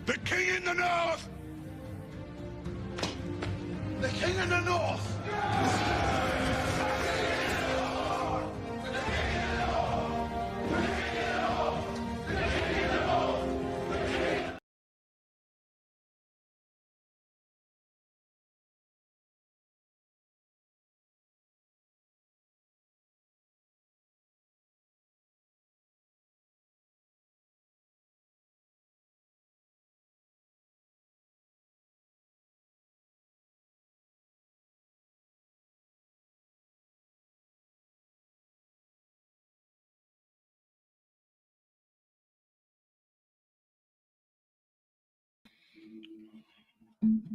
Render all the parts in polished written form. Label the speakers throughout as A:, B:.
A: The king in the north! The king in the north!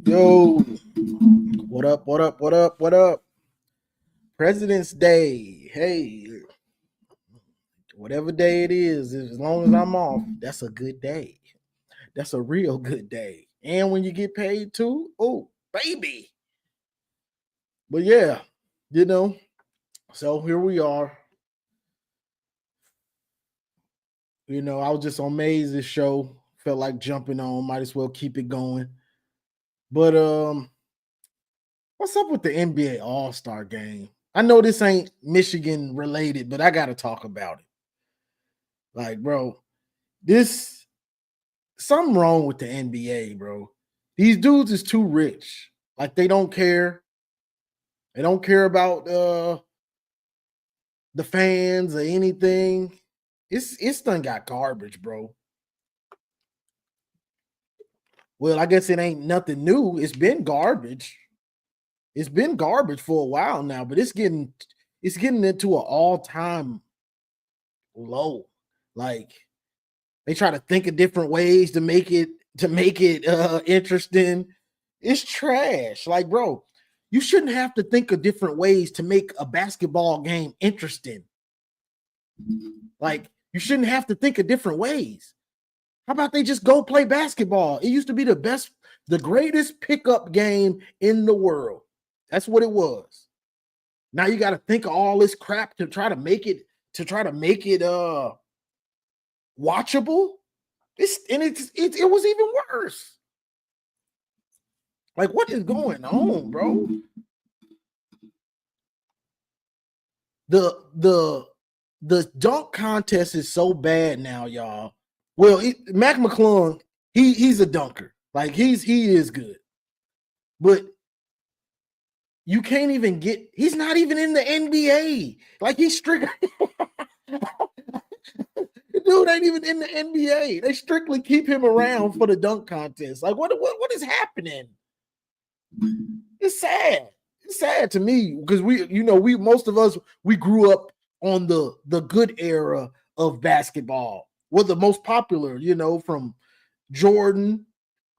B: Yo, what up? What up? What up? What up? President's Day. Hey, whatever day it is, as long as I'm off, that's a good day. That's a real good day. And when you get paid too, oh, baby. But yeah, you know, so here we are. You know, I was just on Maze's show. Felt like jumping on. Might as well keep it going. But what's up with the NBA All-Star game? I know this ain't Michigan related, but I gotta talk about it. Like, bro, this something wrong with the NBA, bro. These dudes is too rich. Like, they don't care. They don't care about the fans or anything. It's done got garbage, bro. Well, I guess it ain't nothing new. It's been garbage. It's been garbage for a while now, but it's getting into an all-time low. Like, they try to think of different ways to make it interesting. It's trash. Like, bro, you shouldn't have to think of different ways to make a basketball game interesting. Like, you shouldn't have to think of different ways. How about they just go play basketball? It used to be the greatest pickup game in the world. That's what it was. Now you got to think of all this crap to try to make it watchable. It was even worse. Like, what is going on, bro? The dunk contest is so bad now, y'all. Well, Mac McClung, he's a dunker. Like, he is good. But you can't even he's not even in the NBA. Like, he's strictly dude ain't even in the NBA. They strictly keep him around for the dunk contest. Like, what is happening? It's sad. It's sad to me because most of us grew up on the good era of basketball. We're the most popular, from Jordan,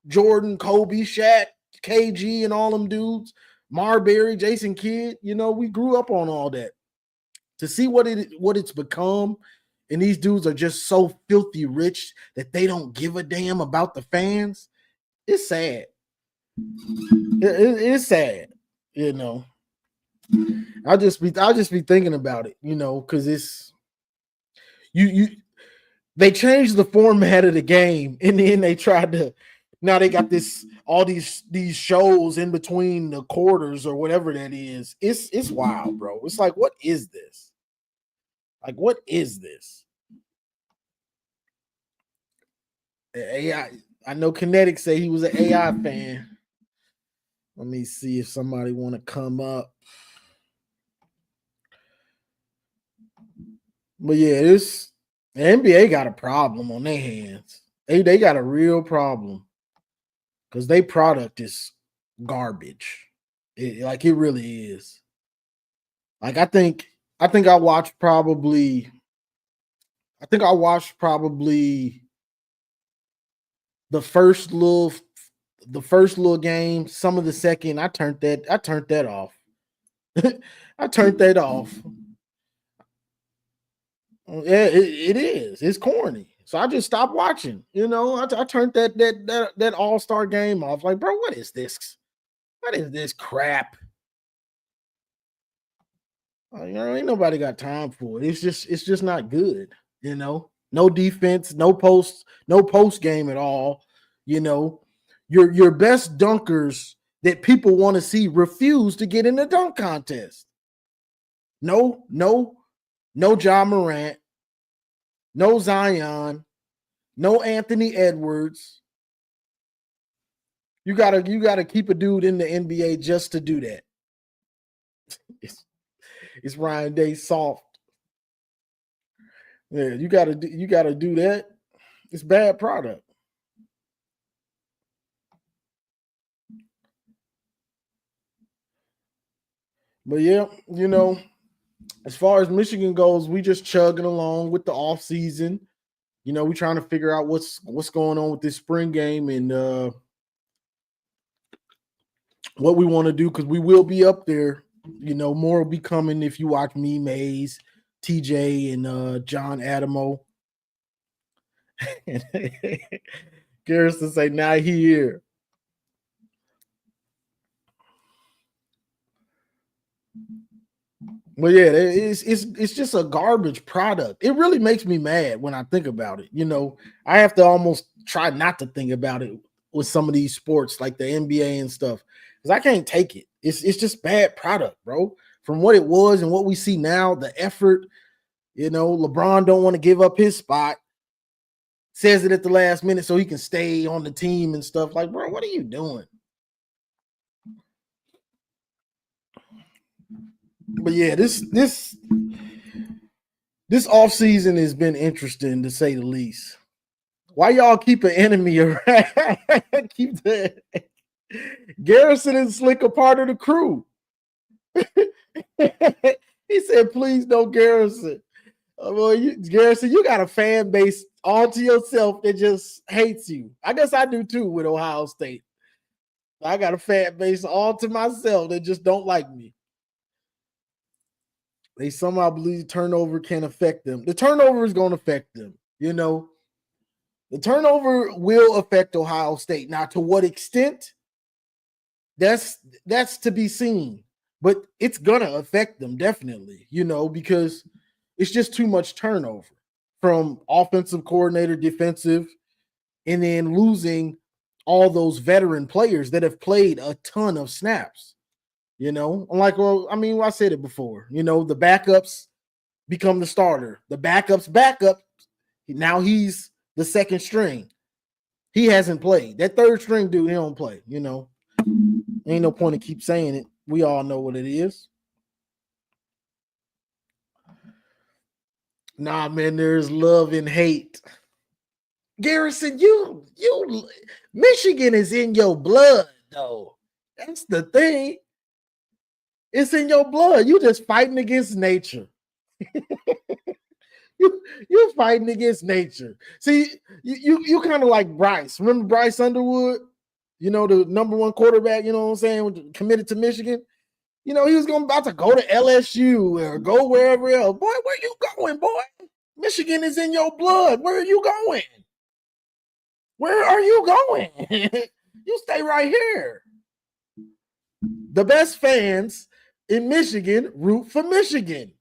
B: Kobe, Shaq, KG, and all them dudes, Marbury, Jason Kidd. We grew up on all that. To see what it's become, and these dudes are just so filthy rich that they don't give a damn about the fans. It's sad. It's sad, I'll just be thinking about it, because it's they changed the format of the game, and then they tried to. Now they got all these shows in between the quarters or whatever that is. It's wild, bro. It's like, what is this? Like, what is this? AI. I know Kinetic say he was an AI fan. Let me see if somebody want to come up. But yeah, the NBA got a problem on their hands. They got a real problem because their product is garbage. It really is. Like, I think I watched probably the first little game, some of the second. I turned that off. I turned that off. Yeah, it is. It's corny. So I just stopped watching. I turned that All-Star game off. Like, bro, what is this? What is this crap? Ain't nobody got time for it. It's just not good. No defense, no post game at all. You know, your best dunkers that people want to see refuse to get in the dunk contest. No Ja Morant, no Zion, no Anthony Edwards. You gotta keep a dude in the NBA just to do that. It's Ryan Day soft. Yeah, you gotta do that. It's bad product. But yeah, as far as Michigan goes, we just chugging along with the off season. We're trying to figure out what's going on with this spring game and what we want to do, because we will be up there. More will be coming if you watch me, Mays, TJ, and John Adamo. Garrison say, "Not here." But yeah, it's just a garbage product. It really makes me mad when I think about it. I have to almost try not to think about it with some of these sports like the NBA and stuff, because I can't take it. It's just bad product, bro. From what it was and what we see now, the effort. LeBron don't want to give up his spot. Says it at the last minute so he can stay on the team and stuff. Like, bro, what are you doing? But yeah, this offseason has been interesting, to say the least. Why y'all keep an enemy around? Keep the Garrison and Slick a part of the crew. He said, "Please don't Garrison." Well, Garrison, you got a fan base all to yourself that just hates you. I guess I do too with Ohio State. I got a fan base all to myself that just don't like me. They somehow believe turnover can affect them. The turnover is going to affect them. The turnover will affect Ohio State. Now, to what extent? That's to be seen. But it's gonna affect them definitely. Because it's just too much turnover from offensive coordinator, defensive, and then losing all those veteran players that have played a ton of snaps. I'm like, well, I said it before. The backups become the starter. The backups backup. Now he's the second string. He hasn't played. That third string dude, he don't play. Ain't no point in keep saying it. We all know what it is. Nah, man, there's love and hate. Garrison, you Michigan is in your blood, though. That's the thing. It's in your blood. You just fighting against nature. You're fighting against nature. See, you kind of like Bryce. Remember Bryce Underwood? The number one quarterback, you know what I'm saying, committed to Michigan. He was about to go to LSU or go wherever else. Boy, where you going, boy? Michigan is in your blood. Where are you going? Where are you going? You stay right here. The best fans in Michigan root for Michigan.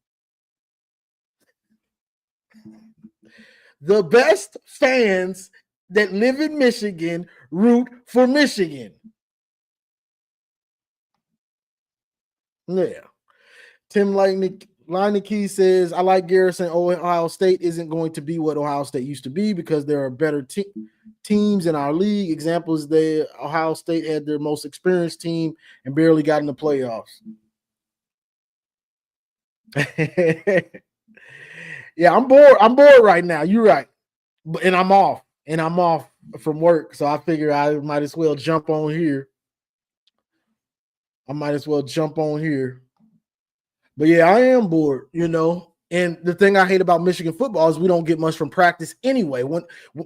B: The best fans that live in Michigan root for Michigan. Yeah. Tim Leineke says, "I like Garrison. Ohio State isn't going to be what Ohio State used to be because there are better teams in our league. Examples, Ohio State had their most experienced team and barely got in the playoffs." Yeah, I'm bored. I'm bored right now. You're right. And I'm off. From work. So I figure I might as well jump on here. But yeah, I am bored, And the thing I hate about Michigan football is we don't get much from practice anyway.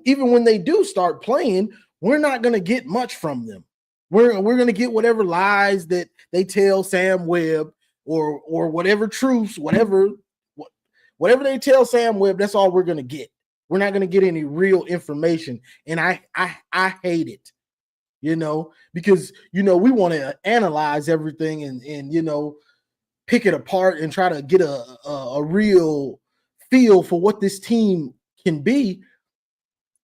B: Even when they do start playing, we're not going to get much from them. We're going to get whatever lies that they tell Sam Webb or whatever truths, whatever they tell Sam Webb, that's all we're going to get. We're not going to get any real information. And I hate it, because, we want to analyze everything and pick it apart and try to get a real feel for what this team can be.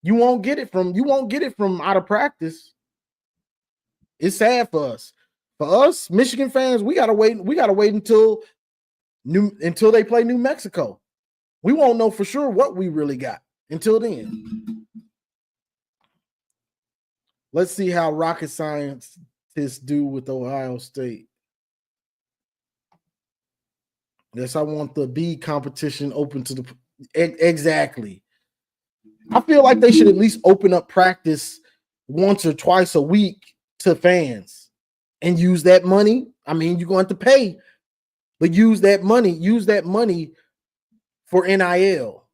B: You won't get it from out of practice. It's sad for us. For us, Michigan fans, we gotta wait until they play New Mexico. We won't know for sure what we really got until then. Let's see how rocket scientists do with Ohio State. Yes, I want the B competition open to the exactly. I feel like they should at least open up practice once or twice a week to fans and use that money. I mean, you're going to pay, but use that money for NIL,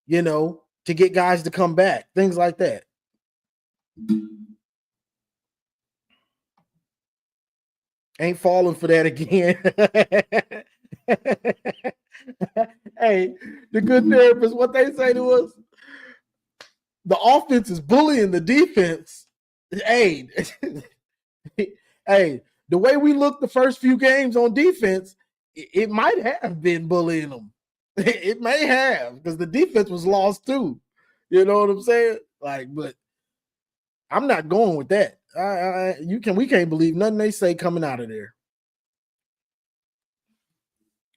B: to get guys to come back, things like that. Ain't falling for that again. Hey, the good therapist, what they say to us, the offense is bullying the defense. Hey, hey, the way we looked the first few games on defense, it might have been bullying them. It may have, because the defense was lost too. You know what I'm saying? But I'm not going with that. We can't believe nothing they say coming out of there.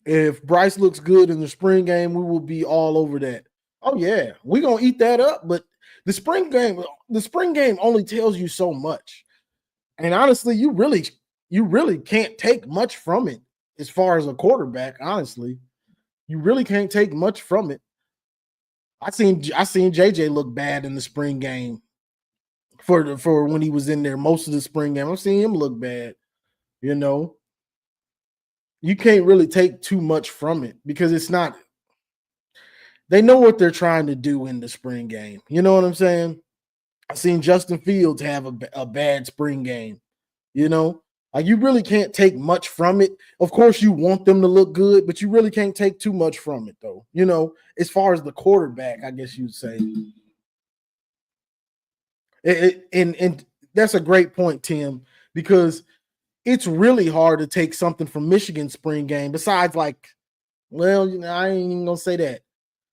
B: If Bryce looks good in the spring game, we will be all over that. Oh yeah, we're gonna eat that up. But the spring game only tells you so much. And honestly, you really can't take much from it as far as a quarterback. Honestly, you really can't take much from it. I seen JJ look bad in the spring game for when he was in there most of the spring game. I've seen him look bad. You can't really take too much from it because it's not. They know what they're trying to do in the spring game. You know what I'm saying? I've seen Justin Fields have a bad spring game. You really can't take much from it. Of course, you want them to look good, but you really can't take too much from it, though. As far as the quarterback, I guess you'd say. And that's a great point, Tim, because it's really hard to take something from Michigan's spring game besides I ain't even gonna say that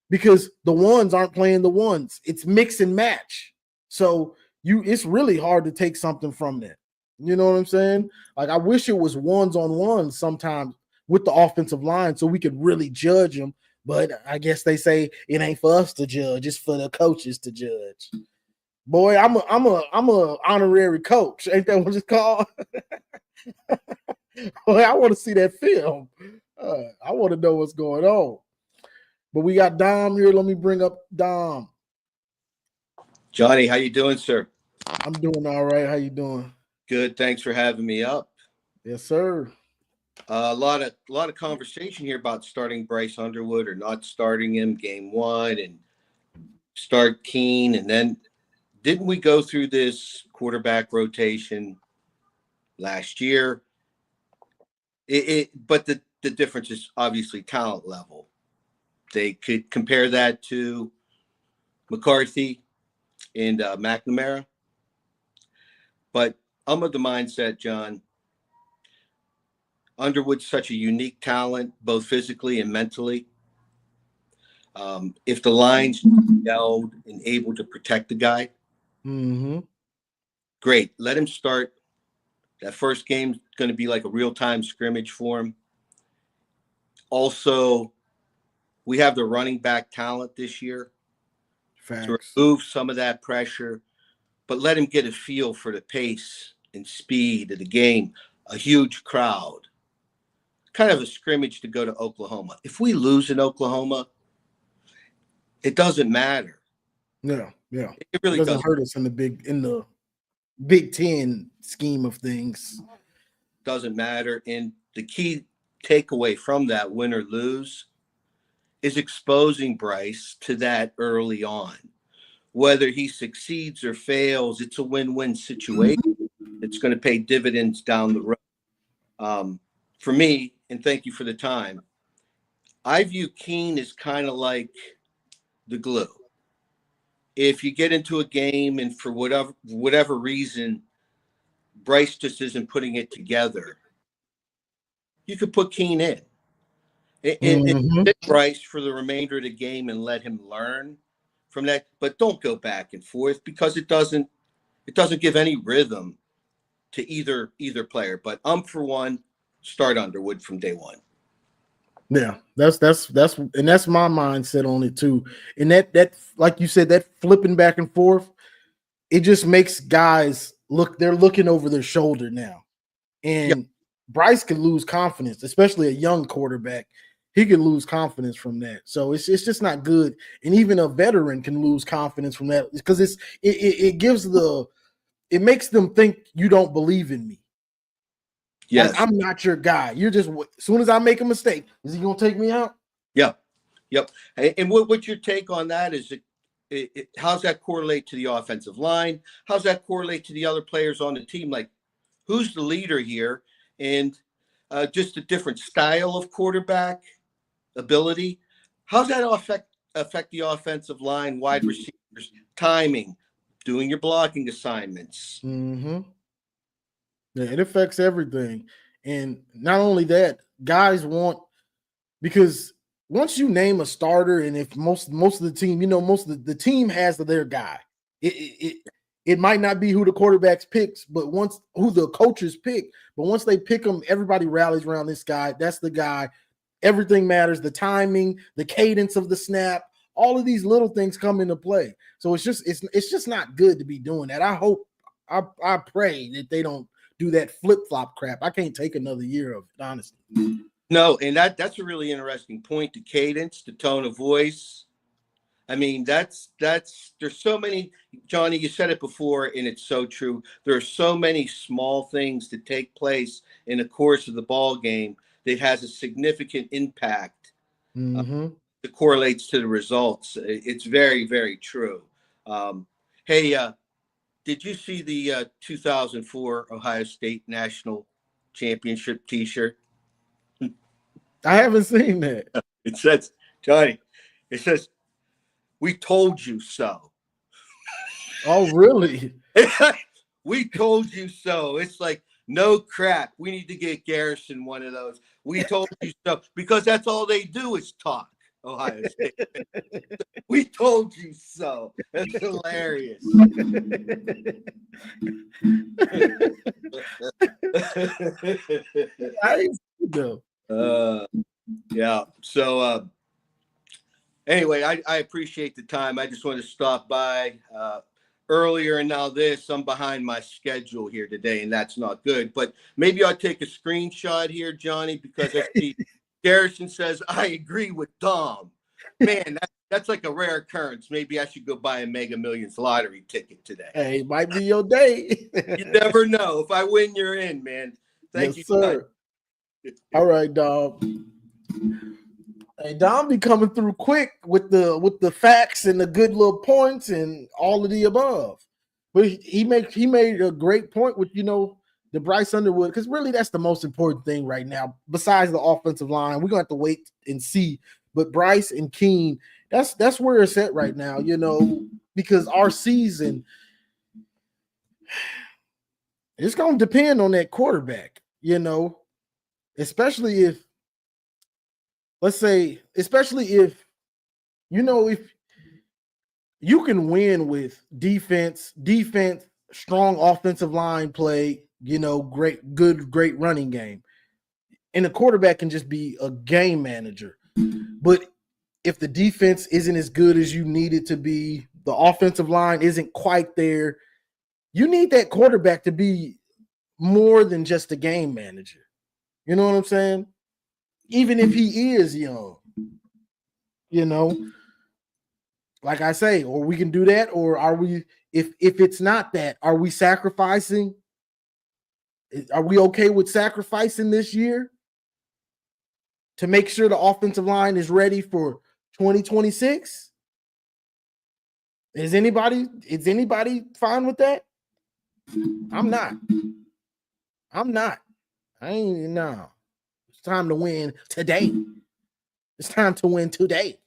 B: because the ones aren't playing the ones. It's mix and match. So it's really hard to take something from that. You know what I'm saying? I wish it was ones on ones sometimes with the offensive line so we could really judge them. But I guess they say it ain't for us to judge; it's for the coaches to judge. Boy, I'm a honorary coach. Ain't that what it's called? Boy, I want to see that film. I want to know what's going on. But we got Dom here. Let me bring up Dom.
C: Johnny, how you doing, sir?
B: I'm doing all right. How you doing?
C: Good. Thanks for having me up.
B: Yes, sir.
C: A lot of conversation here about starting Bryce Underwood or not starting him game one and start Keen. And then didn't we go through this quarterback rotation last year? But the difference is obviously talent level. They could compare that to McCarthy and McNamara. But I'm of the mindset, John, Underwood's such a unique talent, both physically and mentally. If the line's gelled and able to protect the guy, great. Let him start. That first game's going to be like a real-time scrimmage for him. Also, we have the running back talent this year.
B: Facts.
C: To remove some of that pressure, but let him get a feel for the pace and speed of the game. A huge crowd. Kind of a scrimmage to go to Oklahoma. If we lose in Oklahoma, it doesn't matter.
B: Yeah.
C: It really
B: doesn't hurt us in the Big Ten scheme of things.
C: Doesn't matter. And the key takeaway from that, win or lose, is exposing Bryce to that early on. Whether he succeeds or fails, it's a win-win situation. It's going to pay dividends down the road. For me, and thank you for the time, I view Keen as kind of like the glue. If you get into a game and for whatever reason, Bryce just isn't putting it together, you could put Keen in. And sit Bryce for the remainder of the game and let him learn from that, but don't go back and forth because it doesn't give any rhythm to either player. But for one, start Underwood from day one.
B: Yeah, that's and that's my mindset on it too. And that like you said, that flipping back and forth, it just makes guys look, they're looking over their shoulder now. And Bryce could lose confidence, especially a young quarterback. He could lose confidence from that. So it's just not good. And even a veteran can lose confidence from that because it makes them think you don't believe in me.
C: Yes.
B: Like, I'm not your guy. You're just, as soon as I make a mistake, is he going to take me out?
C: Yeah. Yep. And what's your take on that? Is how's that correlate to the offensive line? How's that correlate to the other players on the team? Like, who's the leader here? And just a different style of quarterback ability. How's that affect the offensive line, wide receivers, timing, doing your blocking assignments?
B: Mm-hmm. Yeah, it affects everything. And not only that, guys want, because once you name a starter, and if most of the team, most of the team has their guy. It might not be who the quarterbacks picks, but who the coaches pick. But once they pick them, everybody rallies around this guy. That's the guy. Everything matters. The timing, the cadence of the snap, all of these little things come into play. So it's just not good to be doing that. I pray that they don't do that flip-flop crap. I can't take another year of it, honestly.
C: No, and that's a really interesting point. The cadence, the tone of voice. I mean, there's so many, Johnny, you said it before, and it's so true. There are so many small things that take place in the course of the ball game that has a significant impact that correlates to the results. It's very, very true. Hey, did you see the 2004 Ohio State National Championship T-shirt?
B: I haven't seen that.
C: It says, Johnny, "We told you so."
B: Oh, really?
C: We told you so. It's like, no crap. We need to get Garrison one of those. We told you so, because that's all they do is talk. Ohio State. We told you so. That's hilarious. Yeah. So anyway, I appreciate the time. I just wanted to stop by earlier, and now I'm behind my schedule here today, and that's not good. But maybe I'll take a screenshot here, Johnny, because I see Garrison says, "I agree with Dom." Man, that's like a rare occurrence. Maybe I should go buy a Mega Millions lottery ticket today.
B: Hey, it might be your day.
C: You never know. If I win, you're in, man. Thank you,
B: sir. All right, Dom. Hey, Dom be coming through quick with the facts and the good little points and all of the above. But he made a great point with the Bryce Underwood, because really that's the most important thing right now. Besides the offensive line, we're gonna have to wait and see. But Bryce and Keen, that's where it's at right now, because our season, it's gonna depend on that quarterback, especially if, let's say, if you can win with defense, strong offensive line play, great running game, and the quarterback can just be a game manager. But if the defense isn't as good as you need it to be, the offensive line isn't quite there, you need that quarterback to be more than just a game manager. You know what I'm saying? Even if he is young, like I say, or we can do that, or are we, if it's not that, are we sacrificing? Are we okay with sacrificing this year to make sure the offensive line is ready for 2026? Is anybody fine with that? I'm not. I ain't. No. It's time to win today. It's time to win today.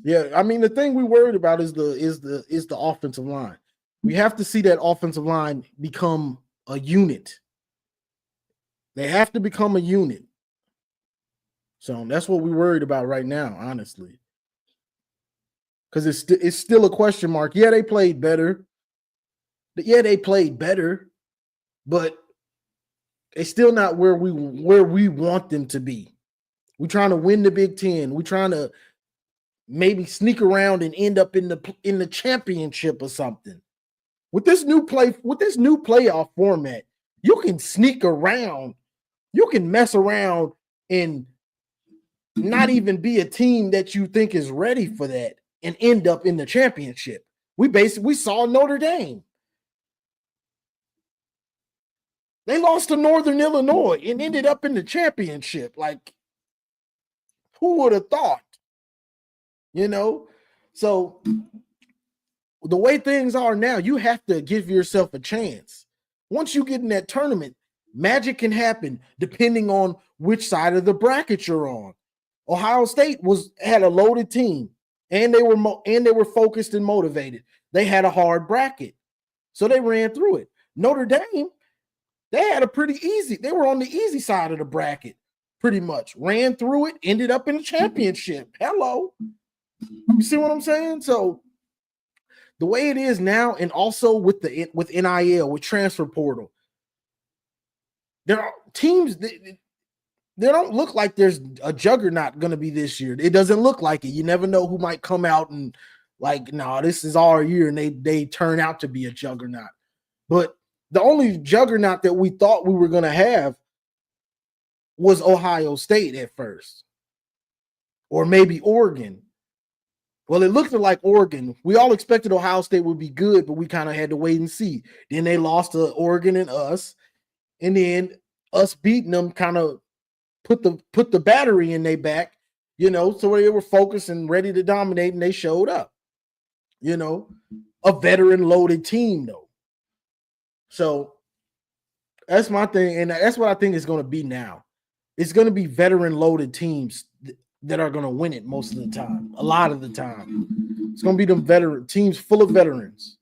B: Yeah, I mean, the thing we worried about is the offensive line. We have to see that offensive line become a unit. They have to become a unit. So that's what we're worried about right now, honestly. Because it's still a question mark. Yeah, they played better. But they still not where we want them to be. We're trying to win the Big Ten. We're trying to maybe sneak around and end up in the championship or something. With this new playoff format, you can sneak around. You can mess around and not even be a team that you think is ready for that and end up in the championship. We saw Notre Dame. They lost to Northern Illinois and ended up in the championship. Like, who would have thought? So the way things are now, you have to give yourself a chance. Once you get in that tournament, magic can happen depending on which side of the bracket you're on. Ohio State had a loaded team, and they were focused and motivated. They had a hard bracket, so they ran through it. Notre Dame, they had a pretty easy. They were on the easy side of the bracket, pretty much. Ran through it, ended up in the championship. Hello, you see what I'm saying? So the way it is now, and also with NIL, with transfer portal, there are teams that they don't look like there's a juggernaut going to be this year. It doesn't look like it. You never know who might come out and like, no, this is our year, and they turn out to be a juggernaut. But the only juggernaut that we thought we were going to have was Ohio State at first, or maybe Oregon. Well, it looked like Oregon. We all expected Ohio State would be good, but we kind of had to wait and see. Then they lost to Oregon and us, and then us beating them kind of put the battery in their back, so they were focused and ready to dominate, and they showed up. A veteran loaded team though. So that's my thing, and that's what I think it's going to be now. It's going to be veteran loaded teams that are going to win it most of the time. A lot of the time, it's going to be them veteran teams full of veterans.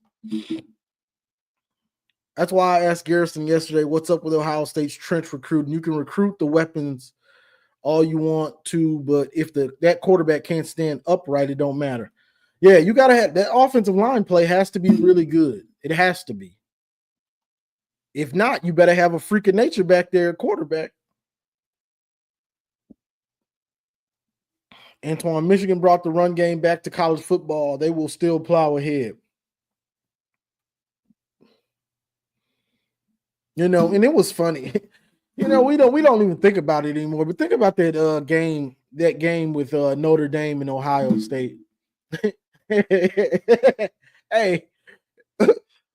B: That's why I asked Garrison yesterday, what's up with Ohio State's trench recruiting? You can recruit the weapons all you want to, but if that quarterback can't stand upright, it don't matter. Yeah, you got to have that offensive line play has to be really good. It has to be. If not, you better have a freak of nature back there at quarterback. Antoine, Michigan brought the run game back to college football. They will still plow ahead. And it was funny. We don't even think about it anymore. But think about that game with Notre Dame and Ohio State. Hey,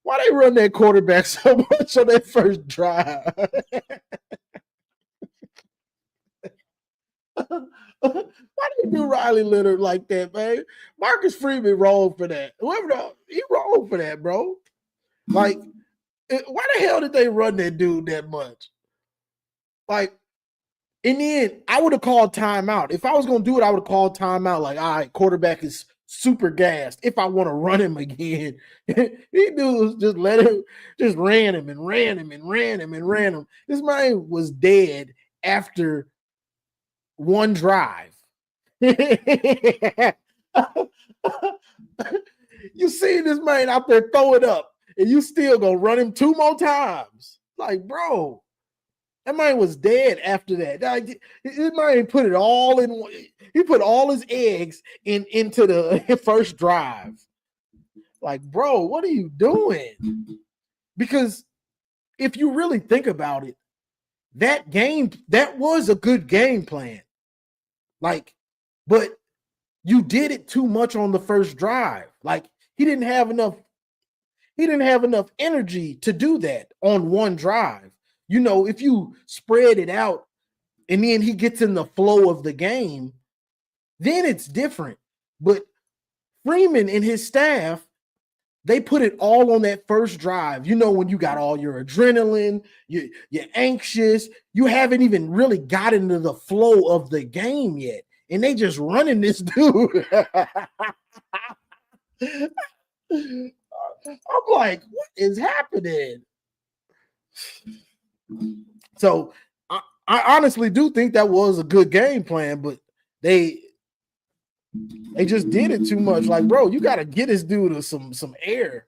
B: why they run that quarterback so much on that first drive? Why do you do Riley Leonard like that, man? Marcus Freeman wrong for that. He wrong for that, bro. Like, why the hell did they run that dude that much? Like, in the end, I would have called timeout. If I was going to do it, I would have called timeout. Like, all right, quarterback is super gassed. If I want to run him again, he dudes just ran him and ran him and ran him and ran him. This man was dead after one drive. You see this man out there throw it up, and you still gonna run him two more times. Like, bro, that man was dead after that. This man put it all in. He put all his eggs into the first drive. Like, bro, what are you doing? Because if you really think about it, that was a good game plan. Like, but you did it too much on the first drive. Like, he didn't have enough energy to do that on one drive. If you spread it out and then he gets in the flow of the game, then it's different. But Freeman and his staff, they put it all on that first drive. When you got all your adrenaline, you're anxious, you haven't even really got into the flow of the game yet. And they just running this dude. I'm like, what is happening? So I honestly do think that was a good game plan, but they just did it too much. Like, bro, you got to get this dude some air.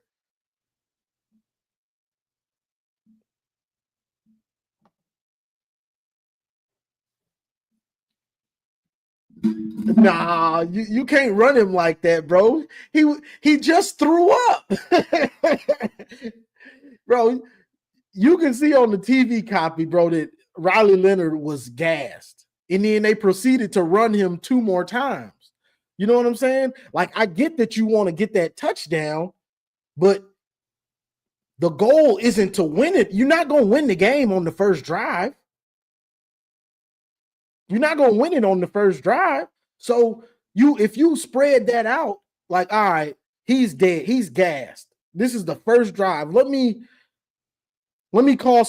B: Nah, you can't run him like that, bro. He just threw up. Bro, you can see on the TV copy, bro, that Riley Leonard was gassed. And then they proceeded to run him 2 more times. You know what I'm saying? Like, I get that you want to get that touchdown, but the goal isn't to win it. You're not going to win the game on the first drive. You're not going to win it on the first drive. So if you spread that out, like, all right, he's dead, he's gassed. This is the first drive. Let me call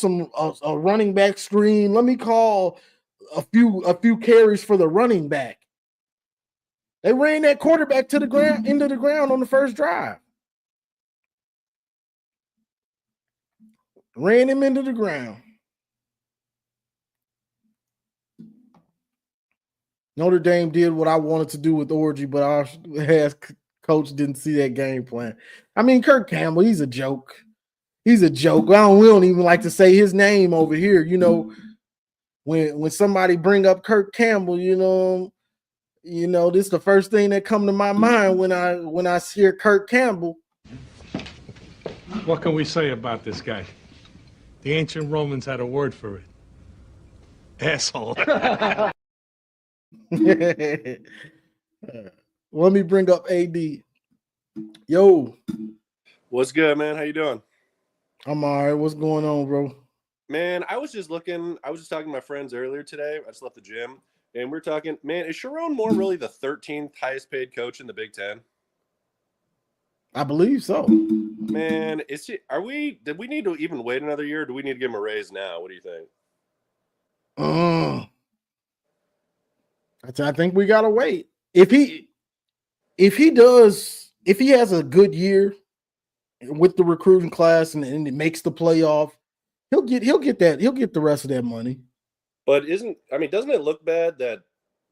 B: a running back screen. Let me call a few carries for the running back. They ran that quarterback to the ground, into the ground on the first drive. Ran him into the ground. Notre Dame did what I wanted to do with Orgy, but our coach didn't see that game plan. I mean, Kirk Campbell, he's a joke. He's a joke. We don't even like to say his name over here. You know, when somebody bring up Kirk Campbell, you know, this is the first thing that come to my mind when I hear Kirk Campbell.
D: What can we say about this guy? The ancient Romans had a word for it. Asshole.
B: Let me bring up AD. Yo.
E: What's good, man? How you doing?
B: I'm all right. What's going on, bro?
E: Man, I was just talking to my friends earlier today. I just left the gym, and we're talking, man, is Chiron Moore really the 13th highest paid coach in the Big Ten?
B: I believe so.
E: Man, did we need to even wait another year, or do we need to give him a raise now? What do you think?
B: I think we gotta wait. If he has a good year with the recruiting class and it makes the playoff, he'll get the rest of that money.
E: But doesn't it look bad that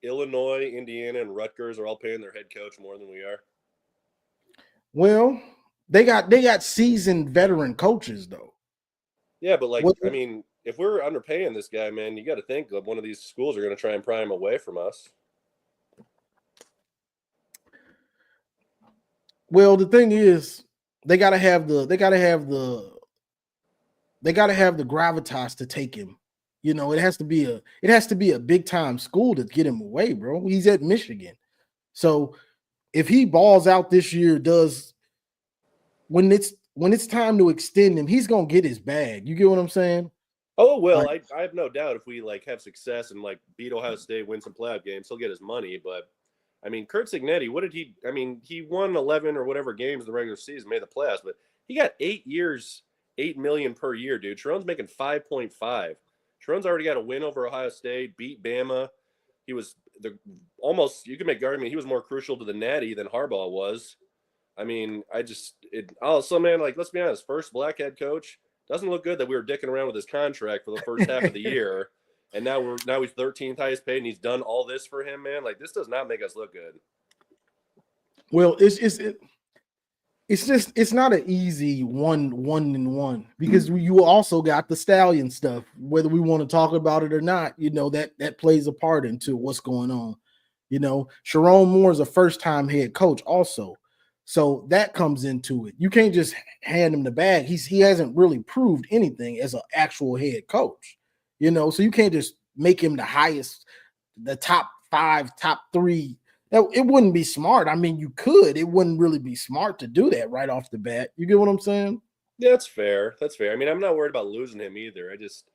E: Illinois, Indiana, and Rutgers are all paying their head coach more than we are?
B: Well, they got seasoned veteran coaches though.
E: Yeah, but if we're underpaying this guy, man, you got to think that one of these schools are going to try and pry him away from us.
B: Well, the thing is, they got to have the gravitas to take him. You know, it has to be a big time school to get him away, bro. He's at Michigan. So if he balls out this year, when it's time to extend him, he's gonna get his bag. You get what I'm saying?
E: Oh, well, I have no doubt if we have success and beat Ohio State, win some playoff games, he'll get his money. But I mean, Kurt Signetti, he won 11 or whatever games in the regular season, made the playoffs, but he got 8 years, $8 million per year, dude. Chiron's making 5.5. Chiron's already got a win over Ohio State, beat Bama. He was you can make the argument he was more crucial to the Natty than Harbaugh was. I mean, let's be honest, first black head coach. Doesn't look good that we were dicking around with his contract for the first half of the year, and now he's 13th highest paid, and he's done all this for him, man. Like, this does not make us look good.
B: Well, it's not an easy one because you also got the Stallion stuff. Whether we want to talk about it or not, you know that plays a part into what's going on. You know, Chiron Moore is a first-time head coach also. So that comes into it. You can't just hand him the bag. He hasn't really proved anything as an actual head coach, you know. So you can't just make him the highest, the top 5, top 3. It wouldn't be smart. I mean, you could. It wouldn't really be smart to do that right off the bat. You get what I'm saying?
E: Yeah, that's fair. That's fair. I mean, I'm not worried about losing him either. I just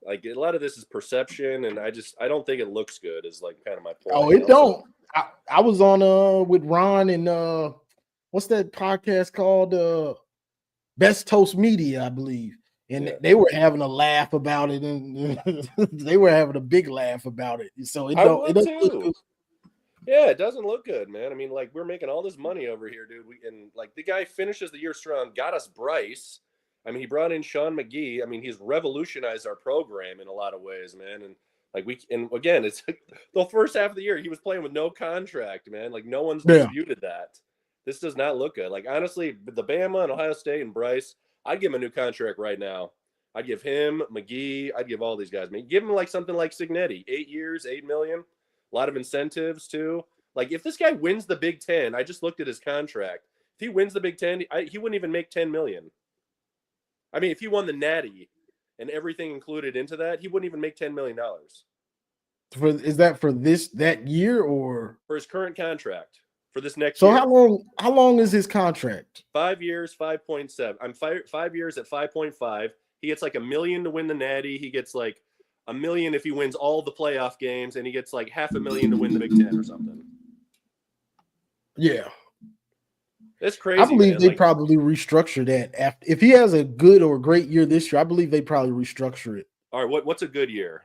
E: a lot of this is perception, and I don't think it looks good. Is kind of my point.
B: Oh, it don't. I was on with Ron and what's that podcast called? Best Toast Media, I believe. And they were having a laugh about it, and they were having a big laugh about it. So it doesn't look good.
E: Yeah, it doesn't look good, man. I mean, we're making all this money over here, dude. The guy finishes the year strong, got us Bryce. I mean, he brought in Sean McGee. I mean, he's revolutionized our program in a lot of ways, man. And Like and again, it's the first half of the year he was playing with no contract, man. Like no one's
B: Yeah.
E: disputed that. This does not look good. Like honestly, the Bama and Ohio State and Bryce, I'd give him a new contract right now. I'd give him McGee. I'd give all these guys. I mean, give him like something like Signetti, 8 years, $8 million, a lot of incentives too. Like if this guy wins the Big Ten, I just looked at his contract. If he wins the Big Ten, he wouldn't even make $10 million. I mean, if he won the Natty and everything included into that, he wouldn't even make $10 million.
B: Is that for that year or
E: for his current contract for this next
B: so
E: year?
B: How long is his contract?
E: 5 years, 5.7. I'm 5 years at 5.5. He gets like $1 million to win the Natty. He gets like $1 million if he wins all the playoff games, and he gets like $500,000 to win the Big Ten or something.
B: Yeah.
E: That's crazy.
B: I believe
E: man.
B: they probably restructure that after. If he has a good or great year this year, I believe they probably restructure it.
E: All right, what's a good year?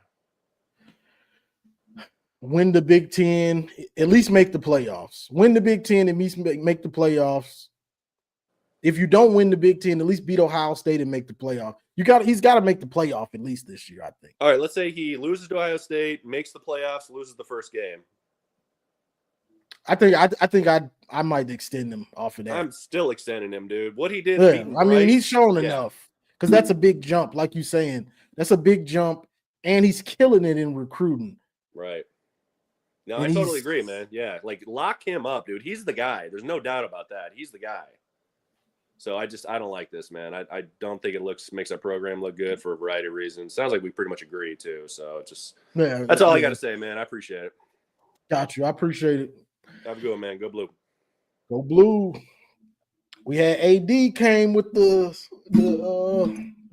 B: Win the Big Ten, at least make the playoffs. Win the Big Ten, at least make the playoffs. If you don't win the Big Ten, at least beat Ohio State and make the playoff. He's got to make the playoff at least this year, I think.
E: All right, let's say he loses to Ohio State, makes the playoffs, loses the first game.
B: I think I might extend him off of that.
E: I'm still extending him, dude. What he did.
B: Yeah, I mean, he's shown enough because that's a big jump, like you're saying. That's a big jump, and he's killing it in recruiting.
E: Right. No, I totally agree, man. Yeah, like lock him up, dude. He's the guy. There's no doubt about that. He's the guy. So I don't like this, man. I don't think it makes our program look good for a variety of reasons. Sounds like we pretty much agree too. So that's all I got to say, man. I appreciate it.
B: Got you. I appreciate it.
E: Have a good one, man. Go Blue.
B: Go Blue. We had AD came with the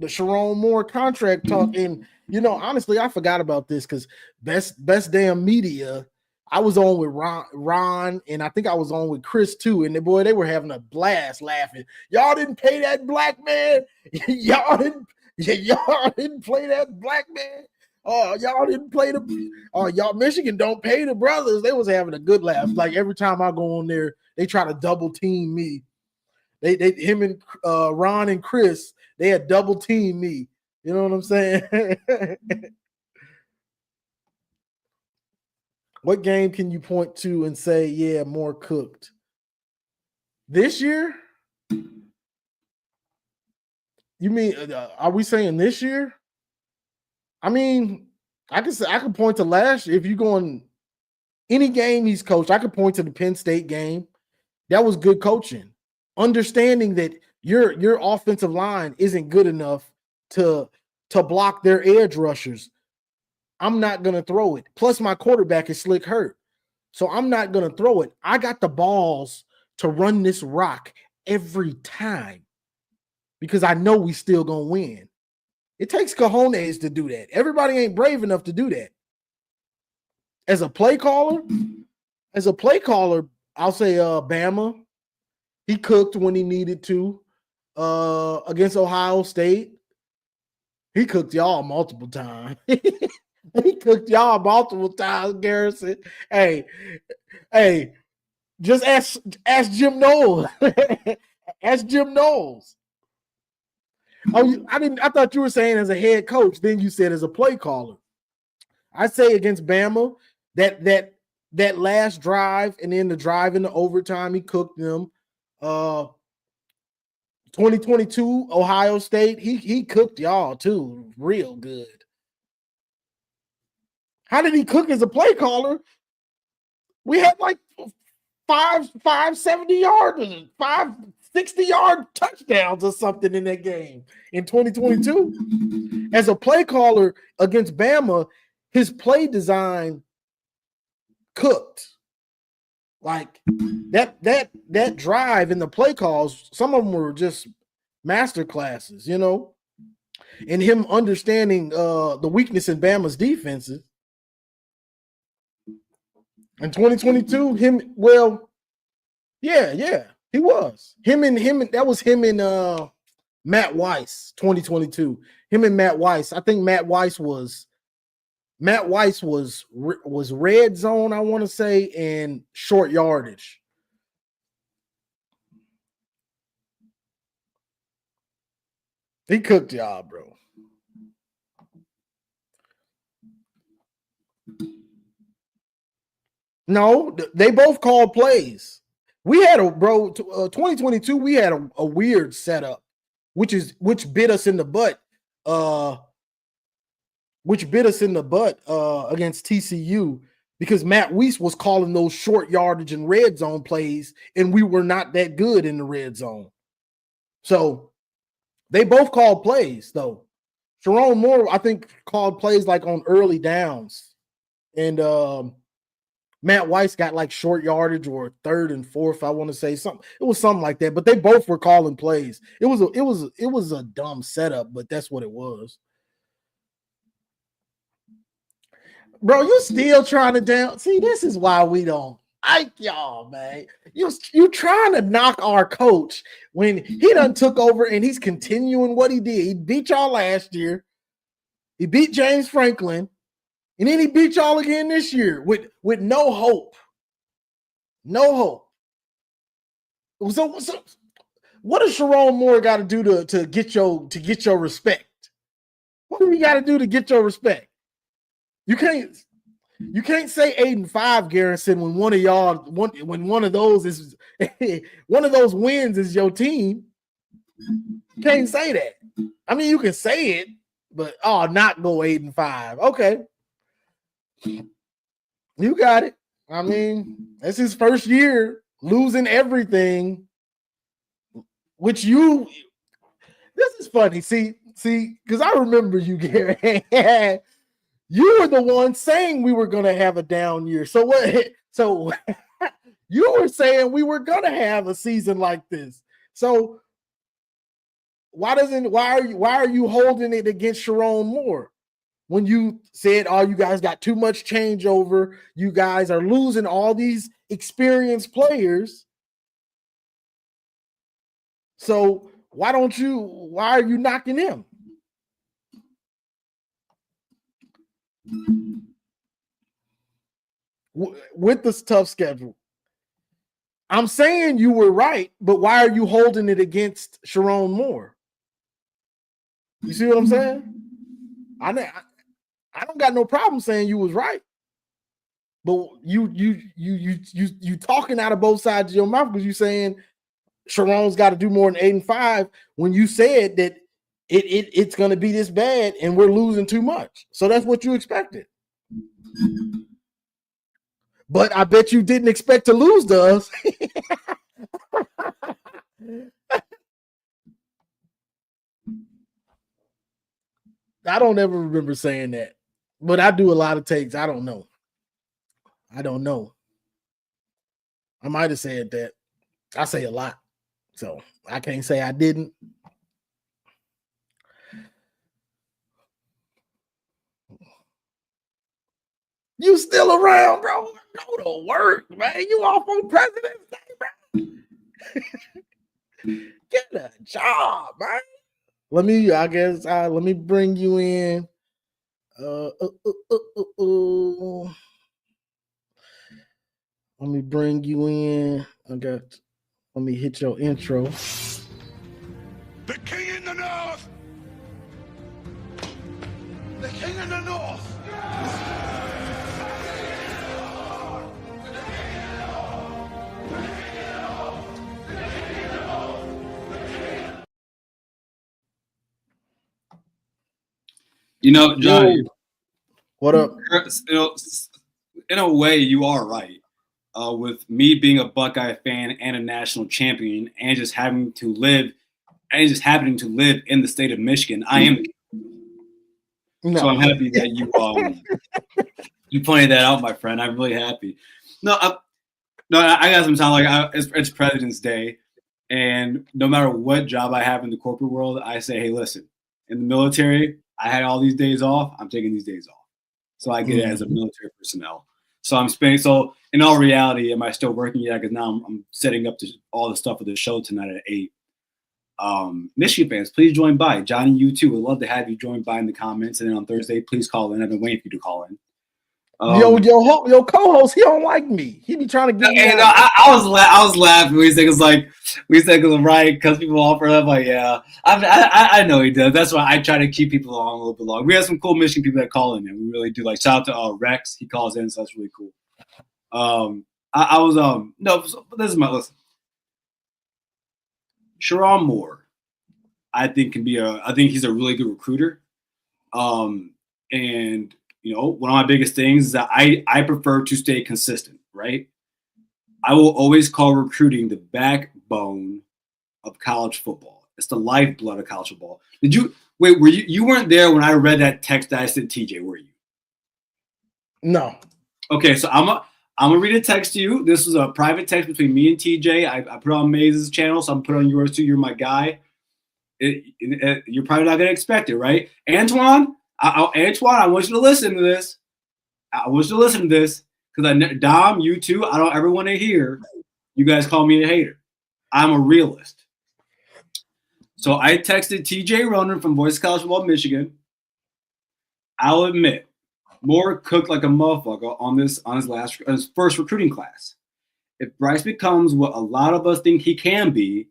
B: Chiron Moore contract talk, and honestly, I forgot about this because best damn media. I was on with Ron, and I think I was on with Chris too. And they were having a blast laughing. Y'all didn't pay that black man. y'all didn't play that black man. Oh, y'all didn't play y'all Michigan don't pay the brothers. They was having a good laugh. Like every time I go on there, they try to double team me. Him and Ron and Chris, they had double team me. You know what I'm saying? What game can you point to and say, yeah, more cooked? This year? You mean, are we saying this year? I mean, I could point to last year. If you go on any game he's coached, I could point to the Penn State game. That was good coaching. Understanding that your offensive line isn't good enough to block their edge rushers. I'm not going to throw it. Plus, my quarterback is slick hurt. So I'm not going to throw it. I got the balls to run this rock every time because I know we still going to win. It takes cojones to do that. Everybody ain't brave enough to do that. As a play caller, I'll say Bama. He cooked when he needed to. Against Ohio State, he cooked y'all multiple times. He cooked y'all multiple times, Garrison. Hey, just ask Jim Knowles. Ask Jim Knowles. Oh, I thought you were saying as a head coach. Then you said as a play caller. I say against Bama that last drive and then the drive in the overtime, he cooked them. 2022 Ohio State, he cooked y'all too, real good. How did he cook as a play caller? We had like 570-yard, 560-yard touchdowns or something in that game in 2022. As a play caller against Bama, his play design cooked. Like that drive in the play calls, some of them were just master classes, and him understanding the weakness in Bama's defenses. In 2022, he was. That was him and Matt Weiss, 2022. Him and Matt Weiss. I think Matt Weiss was red zone, I want to say, and short yardage. He cooked y'all, bro. No, they both called plays. We had 2022. We had a weird setup, which bit us in the butt. Against TCU because Matt Weiss was calling those short yardage and red zone plays, and we were not that good in the red zone. So they both called plays, though. Chiron Moore, I think, called plays like on early downs, and Matt Weiss got like short yardage or third and fourth. I want to say something. It was something like that, but they both were calling plays. It was a dumb setup, but that's what it was. Bro, you still trying to down. See, this is why we don't like y'all, man. You trying to knock our coach when he done took over and he's continuing what he did. He beat y'all last year. He beat James Franklin, and then he beat y'all again this year with no hope. No hope. So what does Chiron Moore got to do to get your respect? What do we got to do to get your respect? You can't say 8-5, Garrison, when one of those is one of those wins is your team. You can't say that. I mean, you can say it, but not go 8-5. Okay, you got it. I mean, that's his first year losing everything. This is funny. See, because I remember you, Gary. You were the one saying we were going to have a down year. So what? So you were saying we were going to have a season like this. So why are you holding it against Chiron Moore when you said, "Oh, you guys got too much changeover. You guys are losing all these experienced players." So why are you knocking him? With this tough schedule, I'm saying you were right, but why are you holding it against Chiron Moore? You see what I'm saying? I don't got no problem saying you was right, but you talking out of both sides of your mouth because you saying Chiron's got to do more than 8-5 when you said that it's going to be this bad and we're losing too much. So that's what you expected. But I bet you didn't expect to lose to us. I don't ever remember saying that, but I do a lot of takes. I don't know. I might have said that. I say a lot, so I can't say I didn't. You still around, bro? Go to work, man. You off on President's Day, bro. Get a job, man. Let me bring you in. Let me bring you in. Let me hit your intro.
A: The king in the north! The king in the north!
F: You know, Johnny,
B: what up?
F: You know, in a way, you are right. With me being a Buckeye fan and a national champion, and just happening to live in the state of Michigan, I am. No. So I'm happy that you pointed that out, my friend. I'm really happy. I got some time. Like it's President's Day, and no matter what job I have in the corporate world, I say, hey, listen, in the military, I had all these days off. I'm taking these days off. So I get it as a military personnel. So so in all reality, am I still working yet? Because now I'm setting up all the stuff for the show tonight at 8. Michigan fans, please join by. Johnny, you too. We'd love to have you join by in the comments. And then on Thursday, please call in. I've been waiting for you to call in.
B: Your co-host, he don't like me. He be trying to get me.
F: I was laughing when he said it's right because people offer him. Like, yeah, I know he does. That's why I try to keep people along a little bit longer. We have some cool Michigan people that call in, and we really do. Like, shout out to Rex. He calls in, so that's really cool. I was no. This is my listen. Chiron Moore, I think I think he's a really good recruiter. And one of my biggest things is that I prefer to stay consistent, right? I will always call recruiting the backbone of college football. It's the lifeblood of college football. Did you wait? Were you weren't there when I read that text that I sent TJ? Were you?
B: No.
F: Okay, so I'm gonna read a text to you. This is a private text between me and TJ. I put it on Maze's channel, so I'm put it on yours too. You're my guy. You're probably not gonna expect it, right? Antoine, Antoine, I want you to listen to this. I want you to listen to this because Dom, you too. I don't ever want to hear you guys call me a hater. I'm a realist. So I texted TJ Ronan from Voice of College Football, Michigan. I'll admit, Moore cooked like a motherfucker on his first recruiting class. If Bryce becomes what a lot of us think he can be,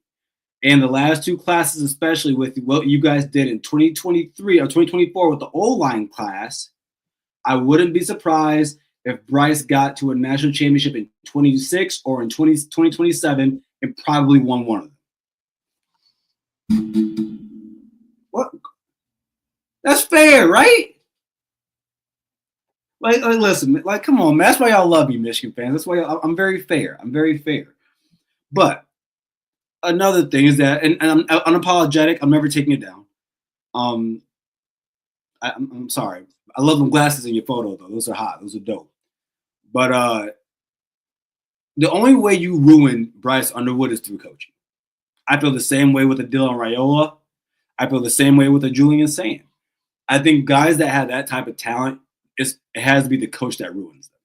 F: and the last two classes, especially with what you guys did in 2023 or 2024 with the O-line class, I wouldn't be surprised if Bryce got to a national championship in 26 or in 2027 and probably won one of them. What? That's fair, right? Like, listen, like, come on, man. That's why y'all love me, Michigan fans. That's why I'm very fair. I'm very fair. But another thing is that, and I'm unapologetic. I'm never taking it down. I'm sorry. I love them glasses in your photo, though. Those are hot. Those are dope. But the only way you ruin Bryce Underwood is through coaching. I feel the same way with a Dylan Raiola. I feel the same way with a Julian Sand. I think guys that have that type of talent, it has to be the coach that ruins them.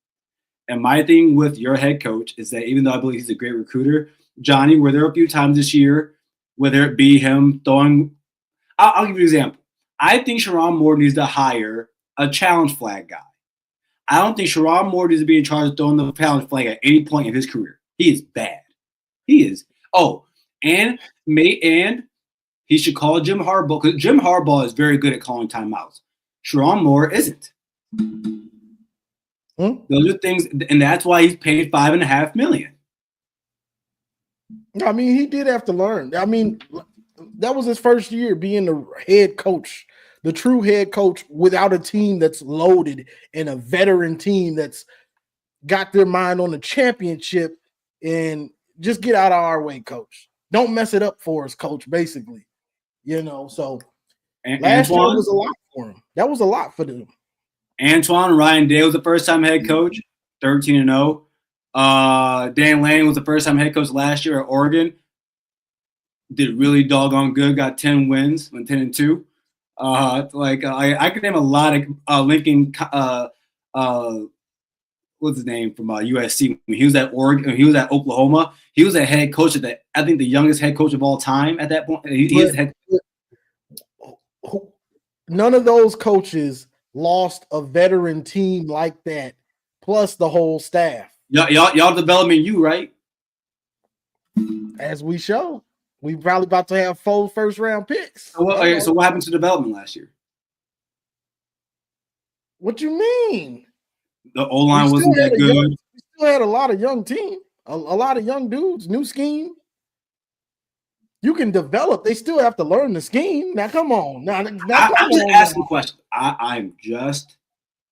F: And my thing with your head coach is that even though I believe he's a great recruiter, Johnny, were there a few times this year, whether it be him throwing – I'll give you an example. I think Chiron Moore needs to hire a challenge flag guy. I don't think Chiron Moore needs to be in charge of throwing the challenge flag at any point in his career. He is bad. He is. Oh, and he should call Jim Harbaugh because Jim Harbaugh is very good at calling timeouts. Chiron Moore isn't. Those are things, and that's why he's paid $5.5 million.
B: I mean, he did have to learn. I mean, that was his first year being the head coach, the true head coach without a team that's loaded and a veteran team that's got their mind on the championship. And just get out of our way, coach. Don't mess it up for us, coach, basically. So last year was a lot for him. That was a lot for them.
F: Antoine Ryan Day was the first-time head coach, 13-0. Dan Lanning was the first-time head coach last year at Oregon. Did really doggone good. Got 10 wins, went 10-2. I could name a lot of Lincoln. What's his name from USC? When he was at Oregon, when he was at Oklahoma, he was a head coach at I think the youngest head coach of all time at that point. He is head.
B: None of those coaches lost a veteran team like that, plus the whole staff.
F: Y'all developing you, right?
B: As we show. We probably about to have 4 first-round picks.
F: So what happened to development last year?
B: What you mean?
F: The O-line wasn't that good.
B: We still had a lot of young team, a lot of young dudes, new scheme. You can develop. They still have to learn the scheme. Now, come on.
F: I'm just asking questions. I'm just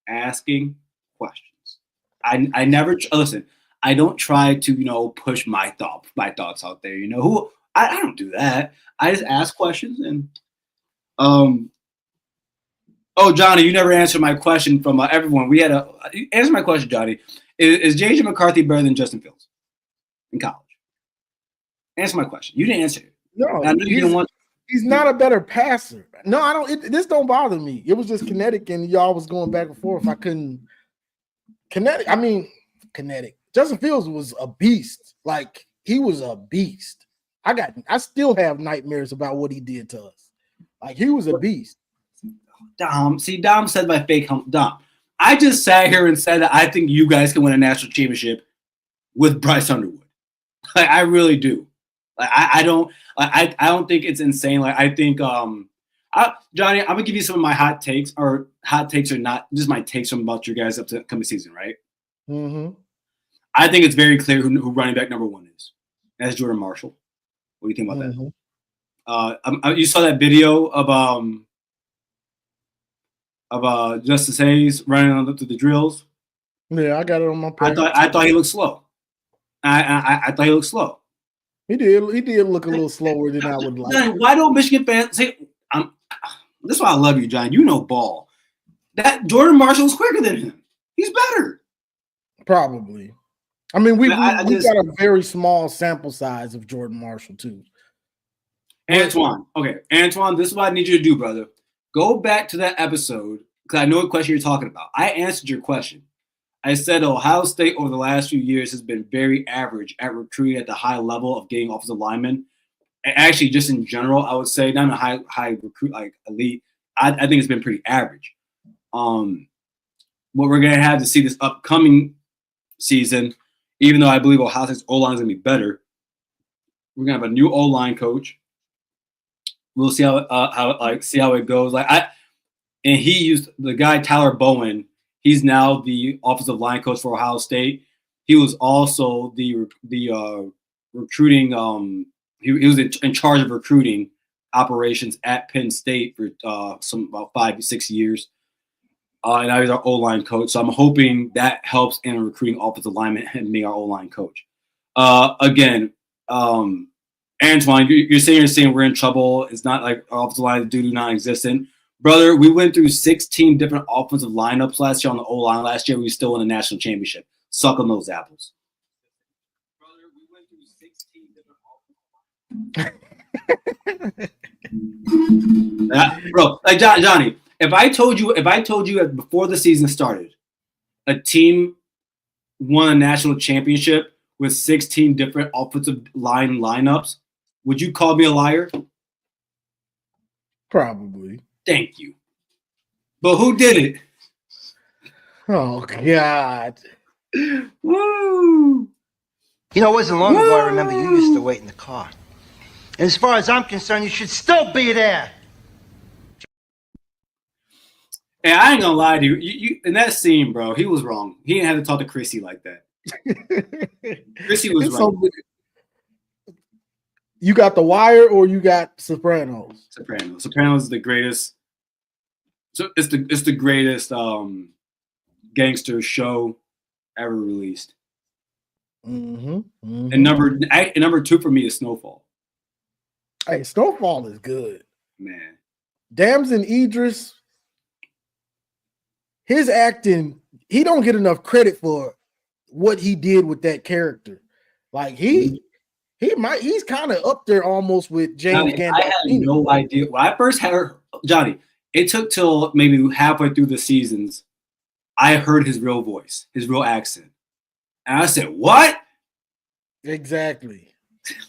F: asking questions. I never listen. I don't try to push my thoughts out there. I don't do that. I just ask questions and Oh, Johnny, you never answered my question from everyone. We had answer my question, Johnny. Is J.J. McCarthy better than Justin Fields in college? Answer my question. You didn't answer it.
B: No, he's not a better passer. No, I don't. This don't bother me. It was just kinetic, and y'all was going back and forth. I couldn't kinetic. Justin Fields was a beast. Like, he was a beast. I still have nightmares about what he did to us. Like, he was a beast.
F: Dom said my fake home. Dom, I just sat here and said that I think you guys can win a national championship with Bryce Underwood. Like, I really do. Like, I don't think it's insane. Like, I think Johnny, I'm gonna give you some of my hot takes are not just my takes from about your guys up to coming season, right?
B: Mm-hmm.
F: I think it's very clear who running back number 1 is. That's Jordan Marshall. What do you think about that? You saw that video of Justice Hayes running through the drills.
B: Yeah, I got it on my page.
F: I thought he looked slow. I thought he looked slow.
B: He did look a little slower than I would like.
F: John, why don't Michigan fans say? That's why I love you, John. You know ball. That Jordan Marshall's quicker than him. He's better.
B: Probably. I mean, we got a very small sample size of Jordan Marshall too.
F: Antoine, this is what I need you to do, brother. Go back to that episode because I know what question you're talking about. I answered your question. I said Ohio State over the last few years has been very average at recruiting at the high level of getting offensive linemen. And actually, just in general, I would say not a high recruit like elite. I think it's been pretty average. What we're gonna have to see this upcoming season, even though I believe Ohio State's O-line is gonna be better, we're gonna have a new O-line coach. We'll see how it goes. And he used the guy Tyler Bowen. He's now the offensive line coach for Ohio State. He was also the recruiting. He was in charge of recruiting operations at Penn State for about 5 to 6 years. And now he's our O-line coach. So I'm hoping that helps in recruiting offensive linemen and being our O-line coach. Again, Antoine, you're saying we're in trouble. It's not like our offensive line is non-existent. Brother, we went through 16 different offensive lineups last year on the O-line. Last year, we still won the national championship. Suck on those apples. Brother, we went through 16 different offensive bro, like Johnny, if I told you before the season started, a team won a national championship with 16 different offensive line lineups, would you call me a liar?
B: Probably.
F: Thank you. But who did it?
B: Oh, God.
F: Woo!
G: You know, it wasn't long ago I remember you used to wait in the car. And as far as I'm concerned, you should still be there.
F: Hey, I ain't gonna lie to you. You in that scene, bro, he was wrong. He didn't have to talk to Chrissy like that. Chrissy was wrong.
B: You got The Wire or you got Sopranos?
F: Sopranos is the greatest. So it's the greatest gangster show ever released.
B: Mm-hmm.
F: And number 2 for me is Snowfall.
B: Hey, Snowfall is good,
F: man.
B: Damson Idris, his acting, he don't get enough credit for what he did with that character. Like he's kind of up there almost with James Gandolfini.
F: I had no idea. When I first heard Johnny, it took till maybe halfway through the seasons, I heard his real voice, his real accent. And I said, what?
B: Exactly.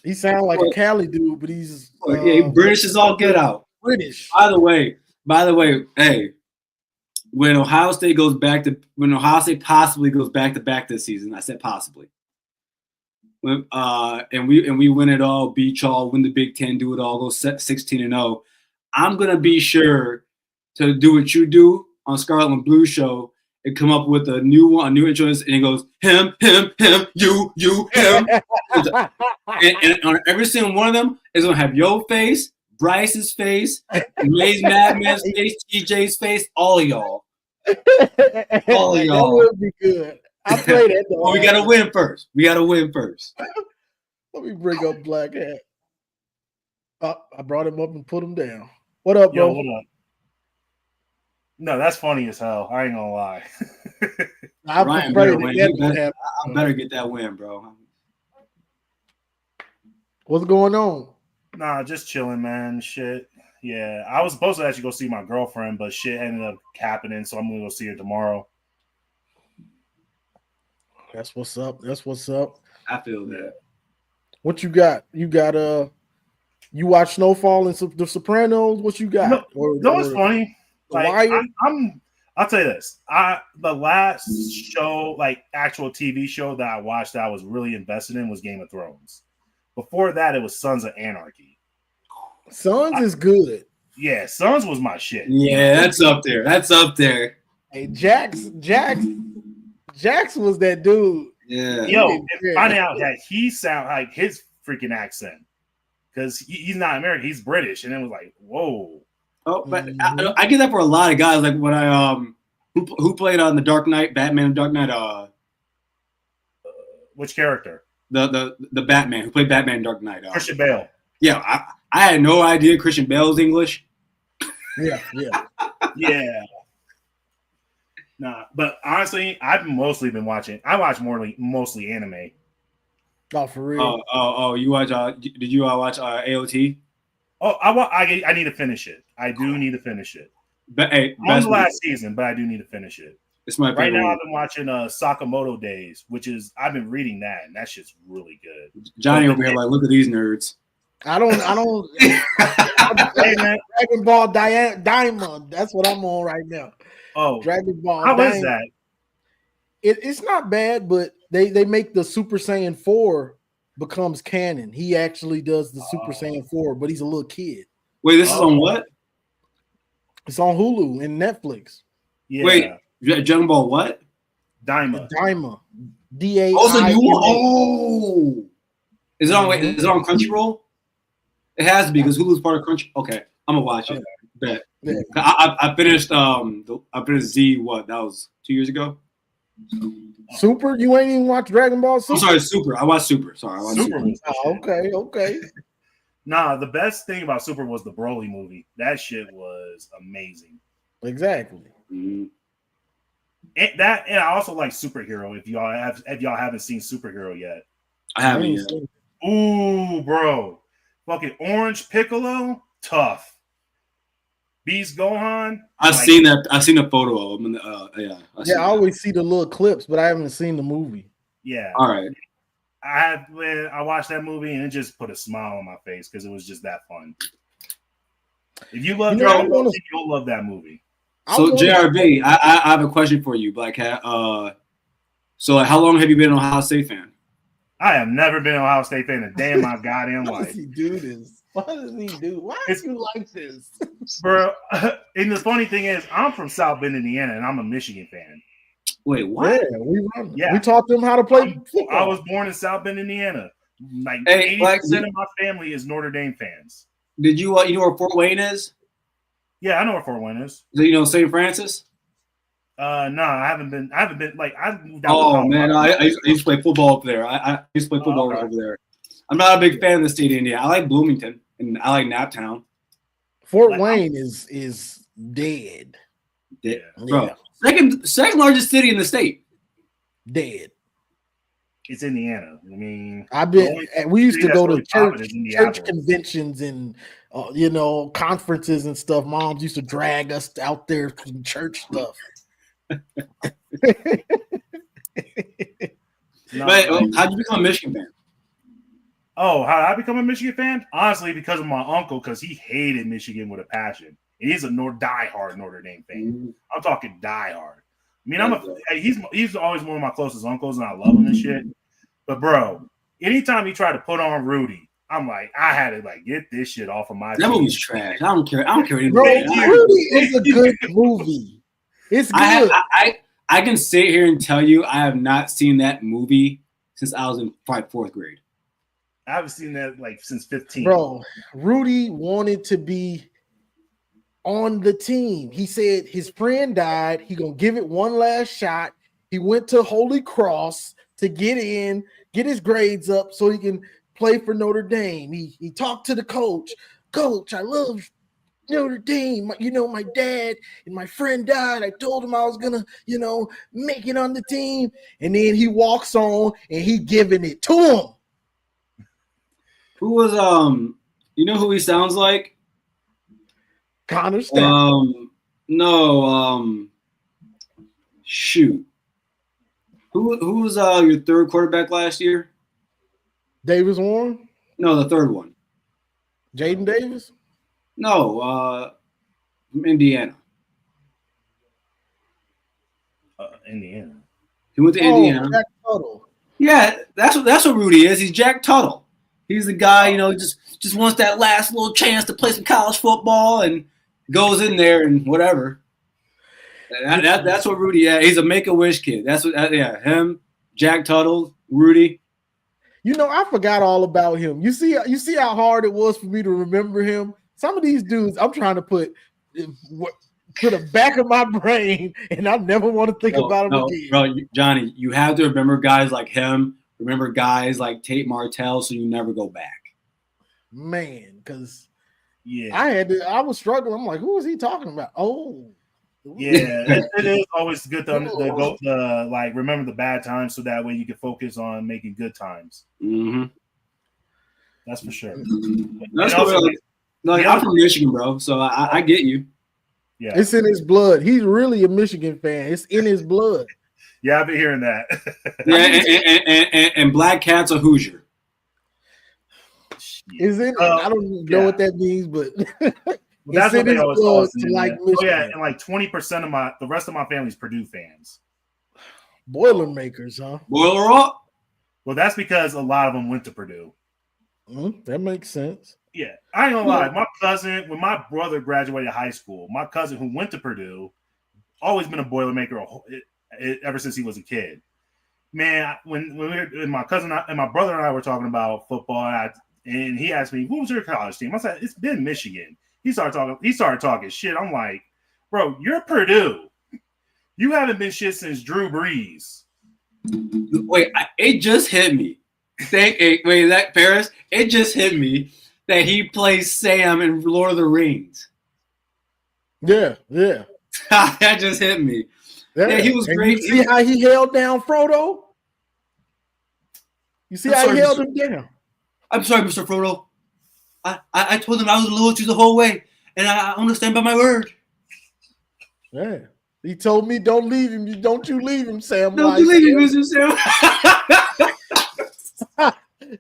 B: He sounds like a Cali dude, but he's
F: British is all get out.
B: British.
F: By the way, hey, when Ohio State possibly goes back to back this season, I said possibly. And we win it all, beat y'all, win the Big Ten, do it all, go 16-0. I'm gonna be sure to do what you do on Scarlet and Blue Show and come up with a new intro, and it goes him, you, him. and on every single one of them is gonna have your face, Bryce's face, Maze Madman's face, TJ's face, all of y'all. All of y'all.
B: That would be good. I play that.
F: Well, we gotta win first.
B: Let me bring up Black Hat. I brought him up and put him down. What up, bro?
H: What up? No, that's funny as hell. I ain't gonna lie.
F: I better get that win, bro.
B: What's going on?
H: Nah, just chilling, man. Shit. Yeah, I was supposed to actually go see my girlfriend, but shit ended up happening, so I'm gonna go see her tomorrow.
B: That's what's up.
F: I feel that.
B: What you got? You got you watch Snowfall and The Sopranos? What you got?
H: No, it's funny. Like, I'll tell you this. The last show, like actual TV show that I watched that I was really invested in was Game of Thrones. Before that, it was Sons of Anarchy.
B: Sons is good.
H: Yeah, Sons was my shit.
F: Yeah, that's up there.
B: Hey, Jax was that dude.
F: Yeah.
H: Yo, finding out that he sound like his freaking accent because he's not American, he's British, and it was like, whoa.
F: Oh, but I get that for a lot of guys. Like when I who played on the Dark Knight, Batman, Dark Knight.
H: Which character?
F: The Batman who played Batman, Dark Knight.
H: Christian Bale.
F: Yeah, I had no idea Christian Bale's English.
H: Yeah. Nah, but honestly, I've mostly been watching. I watch mostly anime.
B: Oh, for real?
F: Oh! You watch? Did you watch AOT?
H: Oh, I need to finish it. I do need to finish it.
F: But hey,
H: I'm on the last season, but I do need to finish it.
F: It's my favorite.
H: Right now, I've been watching Sakamoto Days, which is I've been reading that, and that shit's really good.
F: Johnny over here, like, look at these nerds.
B: I don't. Hey, man, Dragon Ball Diamond. That's what I'm on right now.
H: Oh,
B: Dragon Ball.
H: How
B: Diamond.
H: is that?
B: It's not bad, but they make the Super Saiyan 4 becomes canon. He actually does the Super Saiyan 4, but he's a little kid.
F: Wait, this is on what?
B: It's on Hulu and Netflix.
H: Yeah.
F: Wait, Dragon Ball what?
H: Daima.
B: DA.
F: Also, is it on? Wait, is it on Crunchyroll? It has to be because Hulu's part of Crunchy. Okay, I'm gonna watch it. Bet.
B: Yeah.
F: I finished Z. What? That was 2 years ago.
B: Super? You ain't even watched Dragon Ball Super?
F: I'm sorry, Super. I watched Super. Sorry, I watched Super.
B: Okay.
H: Nah, the best thing about Super was the Broly movie. That shit was amazing.
B: Exactly.
F: Mm-hmm.
H: And I also like Superhero. If y'all haven't seen Superhero yet,
F: I haven't yet.
H: Ooh, bro, fucking Orange Piccolo, tough. Beast Gohan.
F: I've seen that. I've seen a photo of him.
B: I always see the little clips, but I haven't seen the movie.
H: Yeah.
F: All right.
H: I watched that movie and it just put a smile on my face because it was just that fun. If you love Dragon Ball, you'll love that movie.
F: So JRB, I have a question for you, Black Hat. So how long have you been an Ohio State fan?
H: I have never been an Ohio State fan in a day of my goddamn life.
B: Why does he do this? Why does he do? Why is you like this,
H: bro? And the funny thing is, I'm from South Bend, Indiana, and I'm a Michigan fan.
F: Wait, what?
B: Yeah, we taught them how to play football.
H: I was born in South Bend, Indiana. Like 80% of my family is Notre Dame fans.
F: Did you you know where Fort Wayne is?
H: Yeah, I know where Fort Wayne is.
F: Do you know St. Francis?
H: No, I haven't been. Like I moved out.
F: Oh man, I used to play football up there. I used to play football over there. I'm not a big fan of the state of Indiana. I like Bloomington and I like Naptown.
B: Fort Wayne is dead.
F: Yeah. Bro, second largest city in the state.
B: Dead.
H: It's Indiana. I mean,
B: we used to go to church conventions and conferences and stuff. Moms used to drag us out there for church stuff.
F: How'd you become a Michigan fan?
H: Oh, how did I become a Michigan fan? Honestly, because of my uncle, because he hated Michigan with a passion. And he's a diehard Notre Dame fan. Mm-hmm. I'm talking diehard. I mean, he's always one of my closest uncles, and I love him and shit. But bro, anytime he tried to put on Rudy, I'm like, I had to get this shit off of my.
F: That movie's trash. I don't care.
B: Bro, Rudy is a good movie. It's good.
F: I can sit here and tell you I have not seen that movie since I was in probably 4th grade.
H: I haven't seen that since 15.
B: Bro, Rudy wanted to be on the team. He said his friend died. He gonna give it one last shot. He went to Holy Cross to get in, get his grades up so he can play for Notre Dame. He talked to the coach. Coach, I love Notre Dame. My dad and my friend died. I told him I was gonna, make it on the team. And then he walks on and he giving it to him.
F: Who was you know who he sounds like?
B: Connor Stafford.
F: Shoot. Who was your third quarterback last year?
B: Davis Warren?
F: No, the third one.
B: Jaden Davis?
F: No, from Indiana.
H: Indiana.
F: He went to Indiana.
B: Jack Tuttle.
F: Yeah, that's what Rudy is. He's Jack Tuttle. He's the guy, just wants that last little chance to play some college football and goes in there and whatever. That's what Rudy. Yeah, he's a Make-A-Wish kid. That's what. Yeah, him. Jack Tuttle, Rudy.
B: You know, I forgot all about him. You see how hard it was for me to remember him. Some of these dudes, I'm trying to put to the back of my brain, and I never want to think about him again.
F: Bro, Johnny, you have to remember guys like him. Remember guys like Tate Martell, so you never go back.
B: Man, because
H: yeah,
B: I was struggling. I'm like, who is he talking about? Oh,
H: yeah, it is always good to go like remember the bad times, so that way you can focus on making good times.
F: Mm-hmm.
H: That's for sure.
F: That's also, I'm from Michigan, bro, so I get you.
H: Yeah,
B: it's in his blood. He's really a Michigan fan. It's in his blood.
H: Yeah, I've been hearing that.
F: Yeah, and Black Cat's a Hoosier.
B: Is it? I don't know what that means, but
H: that's what they always call it.
B: Like
H: oh yeah, and like 20% of the rest of my family's Purdue fans.
B: Boilermakers, huh?
F: Boiler up.
H: Well, that's because a lot of them went to Purdue.
B: That makes sense.
H: Yeah, I ain't gonna lie. My cousin, when my brother graduated high school, my cousin who went to Purdue, always been a Boilermaker ever since he was a kid. Man, when my cousin and my brother and I were talking about football, and he asked me, "Who was your college team?" I said, "It's been Michigan." He started talking shit. I'm like, "Bro, you're Purdue. You haven't been shit since Drew Brees."
F: Wait, it just hit me. That Paris, it just hit me that he plays Sam in Lord of the Rings.
B: Yeah.
F: That just hit me. Yeah, he was great.
B: You see how he held down Frodo? You see how he held him down?
F: I'm sorry, Mr. Frodo. I told him I was loyal to you the whole way, and I understand by my word.
B: Yeah. He told me, don't leave him. Don't you leave him, Sam.
F: Don't you leave him, Mr. Sam.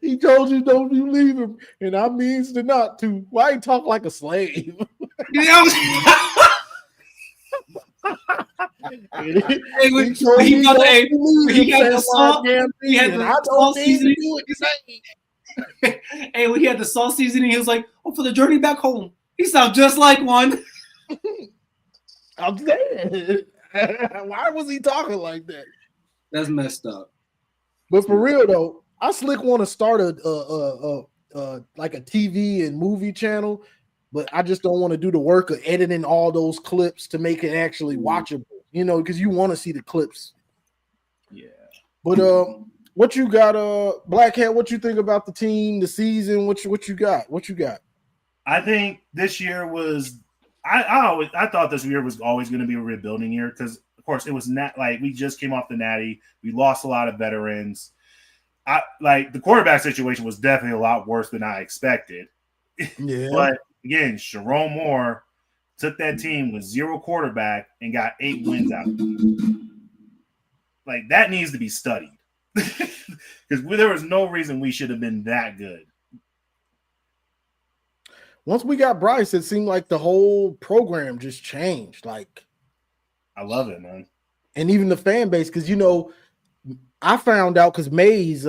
B: He told you, don't you leave him. And I means to not to. Why he talk like a slave?
F: He got the salt. He had the salt seasoning. Hey, when he had the salt seasoning, he was like, "Oh, for the journey back home." He sounds just like one.
B: I'm saying, why was he talking like that?
F: That's messed up.
B: But for real though, I slick want to start a like a TV and movie channel, but I just don't want to do the work of editing all those clips to make it actually watchable. You know, because you want to see the clips.
H: Yeah.
B: But what you got, Black Hat? What you think about the team, the season? What you got? What you got?
H: I think this year was. I thought this year was always going to be a rebuilding year because, of course, it was not like we just came off the Natty. We lost a lot of veterans. The quarterback situation was definitely a lot worse than I expected.
B: Yeah.
H: But again, Chiron Moore took that team with 0 quarterback and got 8 wins out of it. Like, that needs to be studied because there was no reason we should have been that good.
B: Once we got Bryce, it seemed like the whole program just changed. Like,
H: I love it, man.
B: And even the fan base, because, you know, I found out because Mays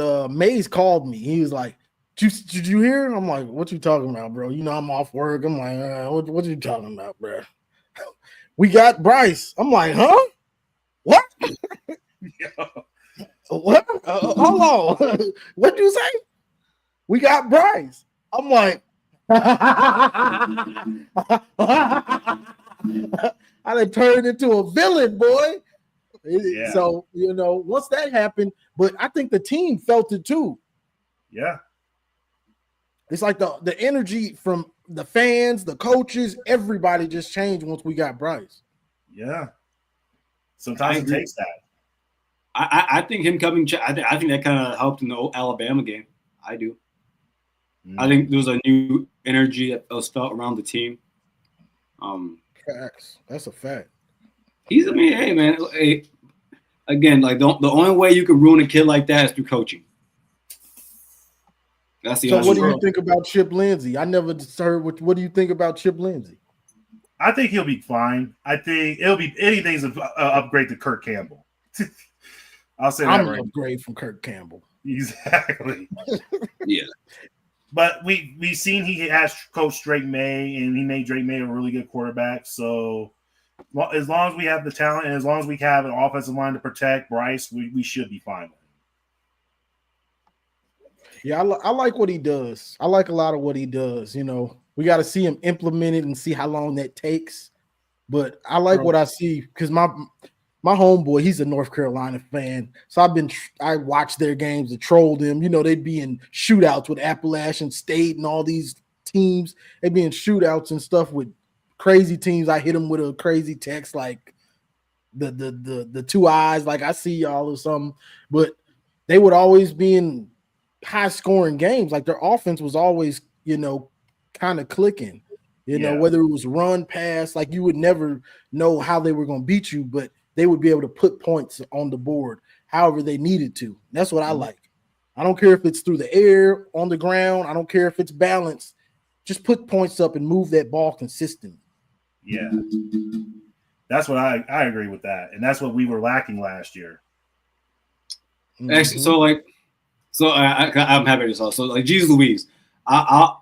B: called me. He was like, did you hear? I'm like, what you talking about, bro? You know, I'm off work. I'm like, what you talking about, bro? We got Bryce. I'm like, huh? What? What? Hold on. What'd you say? We got Bryce. I'm like, I done turned into a villain, boy. Yeah. So, you know, once that happened, but I think the team felt it too.
H: Yeah.
B: It's like the energy from the fans, the coaches, everybody just changed once we got Bryce.
H: Yeah. Sometimes it takes that.
F: I think him coming, I think that kind of helped in the Alabama game. I do. I think there was a new energy that was felt around the team.
B: Facts. That's a fact.
F: Hey man. Hey, again, like the only way you can ruin a kid like that is through coaching. That's the.
B: So, what do you think about Chip Lindsey? I never heard. What do you think about Chip Lindsey?
H: I think he'll be fine. I think it'll be anything's an upgrade to Kirk Campbell. I'll say that
B: I'm
H: right.
B: An upgrade from Kirk Campbell.
H: Exactly.
F: Yeah.
H: But we seen he has coached Drake May, and he made Drake May a really good quarterback. So as long as we have the talent and as long as we have an offensive line to protect Bryce, we should be fine with him.
B: Yeah, I like what he does. I like a lot of what he does. You know, we got to see him implement it and see how long that takes. But I like what I see because my homeboy, he's a North Carolina fan, so I watch their games to troll them. You know, they'd be in shootouts with Appalachian State and all these teams. They'd be in shootouts and stuff with crazy teams. I hit them with a crazy text like the two eyes, like I see y'all or something. But they would always be in high scoring games. Like their offense was always, you know, kind of clicking. You know, whether it was run, pass, like you would never know how they were going to beat you, but they would be able to put points on the board however they needed to. That's what I like. I don't care if it's through the air, on the ground. I don't care if it's balanced. Just put points up and move that ball consistently.
H: Yeah. That's what I agree with that. And that's what we were lacking last year.
F: Actually, I'm happy to saw. So like Jesus Louise, I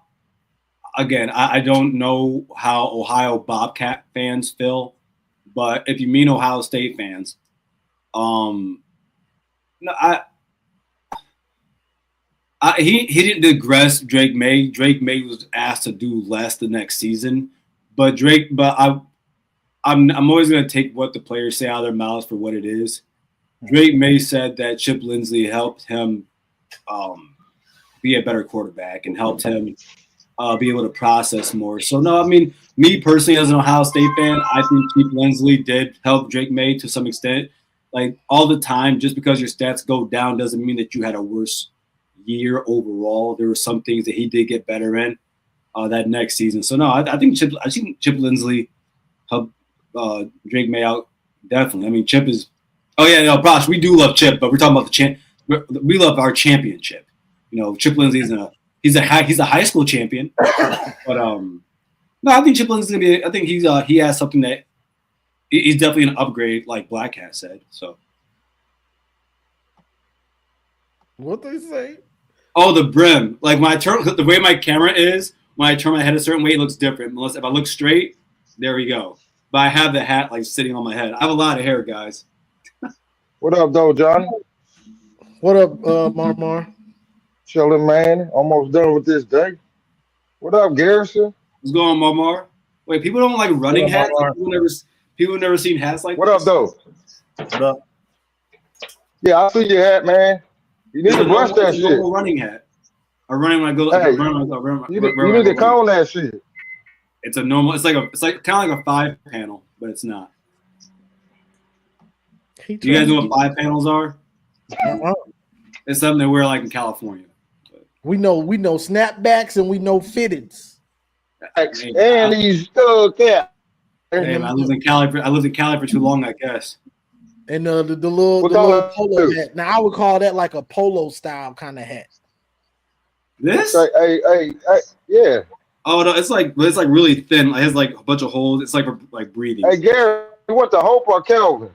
F: don't know how Ohio Bobcat fans feel, but if you mean Ohio State fans, no, he didn't digress Drake May. Drake May was asked to do less the next season, but I'm always going to take what the players say out of their mouths for what it is. Drake May said that Chip Lindsey helped him be a better quarterback and helped him be able to process more. So, no, I mean, me personally as an Ohio State fan, I think Chip Lindsey did help Drake May to some extent. Like, all the time, just because your stats go down doesn't mean that you had a worse year overall. There were some things that he did get better in that next season. So, no, I think Chip Lindsey helped Drake May out, definitely. I mean, Chip is – oh, yeah, no, Brosh, we do love Chip, but we're talking about we love our championship. You know, Chip Lindsey's he's a high school champion, but no, I think Chip Lindsey's gonna be. I think he has something that he's definitely an upgrade, like Black Cat said. So,
B: what they say?
F: Oh, the brim. Like when I turn the way my camera is, when I turn my head a certain way, it looks different. Unless if I look straight, there we go. But I have the hat like sitting on my head. I have a lot of hair, guys.
I: What up, though, Johnny?
B: What up, Marmar?
I: Chilling, man. Almost done with this day. What up, Garrison?
F: What's going on, Marmar? Wait, people don't like running hats? Like, people never seen hats like
I: what
F: this?
I: What up, though?
H: What up?
I: Yeah, I see your hat, man. You need to brush that shit.
F: A running hat. A running when I go.
I: Hey, you need to cone that shit.
F: It's a normal. It's like kind of like a 5-panel, but it's not. Do you guys know what 5 panels are? It's something they wear like in California.
B: We know snapbacks and we know fitteds.
I: And these stuck cap.
F: Hey, I lived in Cali for too long, I guess.
B: And the little polo hat. Now I would call that like a polo style kind of hat.
F: This?
I: Hey, yeah.
F: Oh no, it's like really thin. It has like a bunch of holes. It's like for like breathing.
I: Hey, Gary, you want the Hope or Kelvin?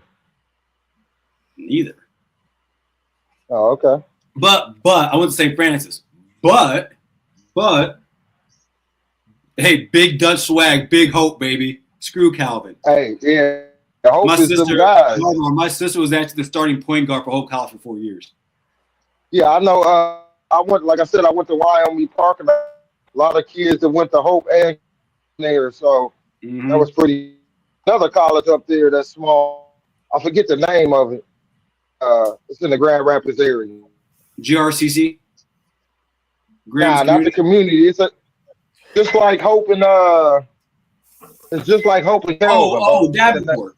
F: Neither.
I: Oh, okay.
F: But I wouldn't say Francis. But hey, big Dutch swag, big Hope, baby. Screw Calvin.
I: Hey, yeah. Hope my
F: sister was actually the starting point guard for Hope College for 4 years.
I: Yeah, I know. I went to Wyoming Park, and a lot of kids that went to Hope and there, so that was pretty. Another college up there that's small. I forget the name of it. It's in the Grand Rapids area.
F: GRCC.
I: Not the community. It's just like Hope and it's just like Hope and Calvin.
F: Davenport.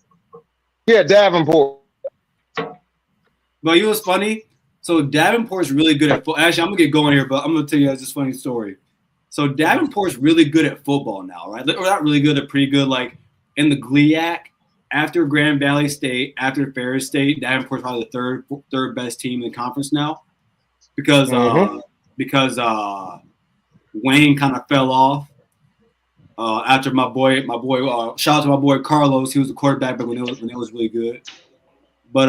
I: Yeah, Davenport.
F: But you know what's funny? So Davenport's really good at football. Actually, I'm gonna get going here, but I'm gonna tell you guys this funny story. So Davenport's really good at football now, right? Or not really good, but pretty good. Like in the GLIAC, after Grand Valley State, after Ferris State, Davenport's probably the third best team in the conference now, because Wayne kind of fell off after my boy. Shout out to my boy Carlos. He was the quarterback, but when it was really good. But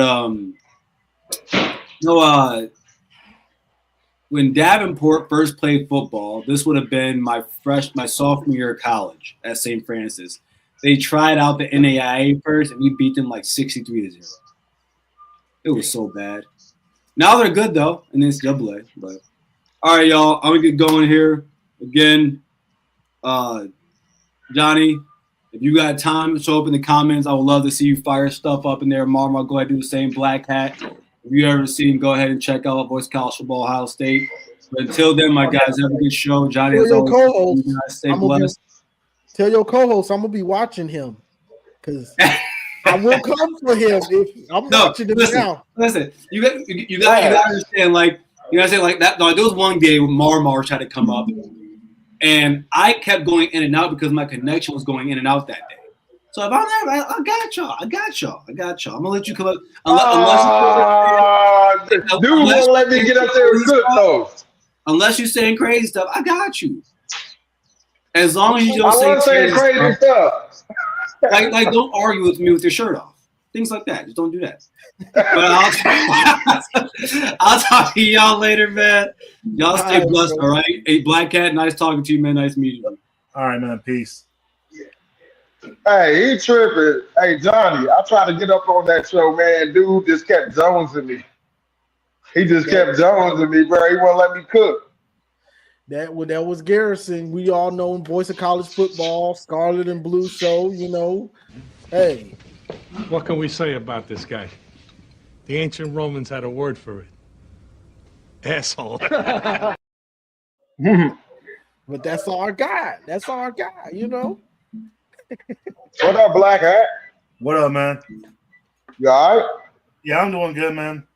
F: when Davenport first played football, this would have been my sophomore year of college at St. Francis. They tried out the NAIA first, and we beat them like 63-0. It was so bad. Now they're good though in this NCAA, but All right, y'all. I'm gonna get going here again. Johnny, if you got time, show up in the comments. I would love to see you fire stuff up in there. Marma, go ahead and do the same. Black Hat. If you ever seen, go ahead and check out Voice College Football, Ohio State. But until then, my guys, have a good show. Johnny,
B: Tell
F: as
B: your
F: always,
B: co-host,
F: you guys stay blessed.
B: Tell your co-host I'm gonna be watching him because I will come for him if I'm watching him now.
F: Listen, you got to understand, like you gotta say like that. Like, there was one day when March had to come up, and I kept going in and out because my connection was going in and out that day. So if I'm there, I got y'all. I'm gonna let you come up
I: dude won't let me get up there and cook though.
F: Unless you're saying crazy stuff, I got you. As long as you don't say
I: crazy stuff.
F: Like don't argue with me with your shirt off. Things like that. Just don't do that. But I'll talk to y'all later, man. Y'all stay blessed, all right? Hey, Black Cat, nice talking to you, man. Nice meeting you.
H: All right, man. Peace.
I: Hey, he tripping. Hey, Johnny, I tried to get up on that show, man. Dude just kept jonesing me. He just kept jonesing me, bro. He won't let me cook.
B: That was Garrison. We all know him, voice of college football, Scarlet and Blue show, you know. Hey.
D: What can we say about this guy? The ancient Romans had a word for it. Asshole.
B: But that's our guy. That's our guy, you know.
I: What up, Black Hat?
H: What up, man?
I: You all right?
H: Yeah, I'm doing good, man.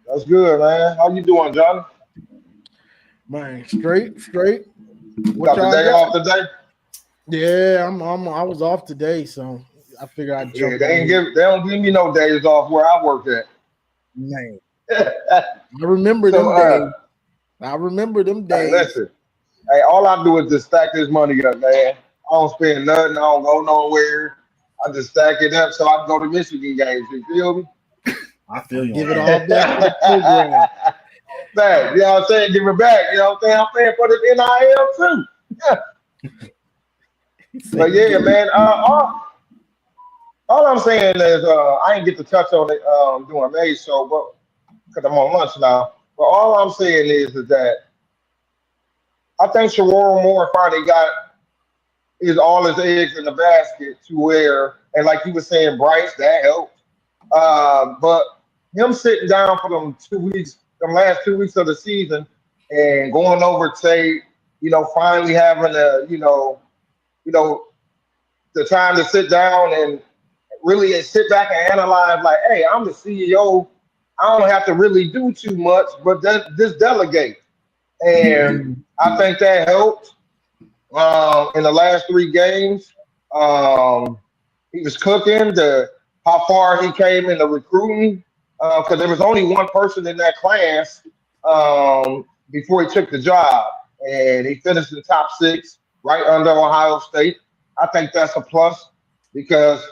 I: That's good, man. How you doing, Johnny?
B: Man, straight.
I: What got the day off today?
B: Yeah, I was off today, so I figured I'd jump.
I: They don't give me no days off where I work at.
B: Man, I remember them days. I remember them days.
I: Hey, listen, all I do is just stack this money up, man. I don't spend nothing. I don't go nowhere. I just stack it up so I can go to Michigan games. You feel me?
H: I feel you.
B: Give it all back to the program.
I: Back, you know what I'm saying? Give it back. You know what I'm saying? I'm paying for the NIL too. But yeah, man. All I'm saying is I ain't get to touch on it during May's show, but because I'm on lunch now. But all I'm saying is that I think Chiron Moore finally got all his eggs in the basket to where, and like you were saying, Bryce, that helped. But him sitting down for them last 2 weeks of the season and going over tape, finally having the time to sit down and really sit back and analyze, like, hey, I'm the CEO. I don't have to really do too much, but just delegate. And I think that helped in the last 3 games. He was cooking how far he came in the recruiting, because there was only one person in that class before he took the job, and he finished in the top 6 right under Ohio State. I think that's a plus because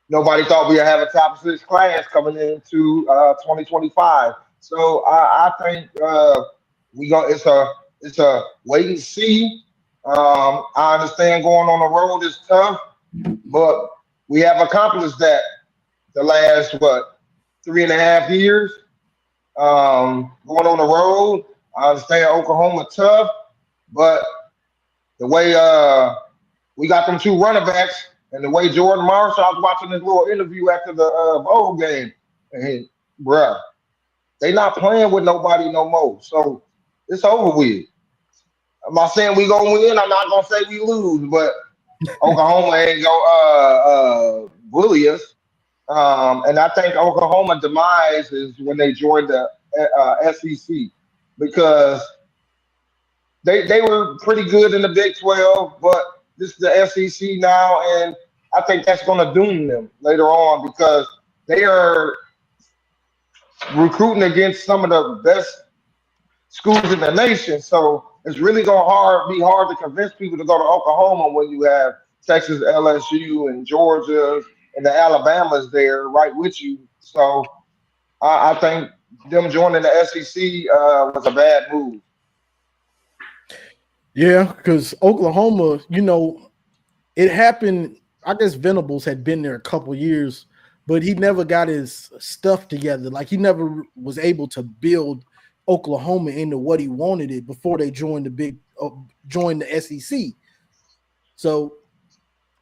I: nobody thought we'd have a top 6 class coming into 2025. So I think it's a wait and see. I understand going on the road is tough, but we have accomplished that the last 3.5 years. Going on the road, I understand Oklahoma tough, but the way we got them 2 running backs. And the way Jordan Marshall, I was watching this little interview after the bowl game, and bruh, they not playing with nobody no more. So it's over with. I'm not saying we gonna win. I'm not gonna say we lose, but Oklahoma ain't gonna bully us. And I think Oklahoma demise is when they joined the SEC because they were pretty good in the Big 12, but this is the SEC now, and I think that's going to doom them later on because they are recruiting against some of the best schools in the nation. So it's really going to be hard to convince people to go to Oklahoma when you have Texas, LSU, and Georgia, and the Alabamas there right with you. So I think them joining the SEC was a bad move.
B: Yeah, because Oklahoma, it happened. I guess Venables had been there a couple years, but he never got his stuff together. Like he never was able to build Oklahoma into what he wanted it before they joined joined the SEC. So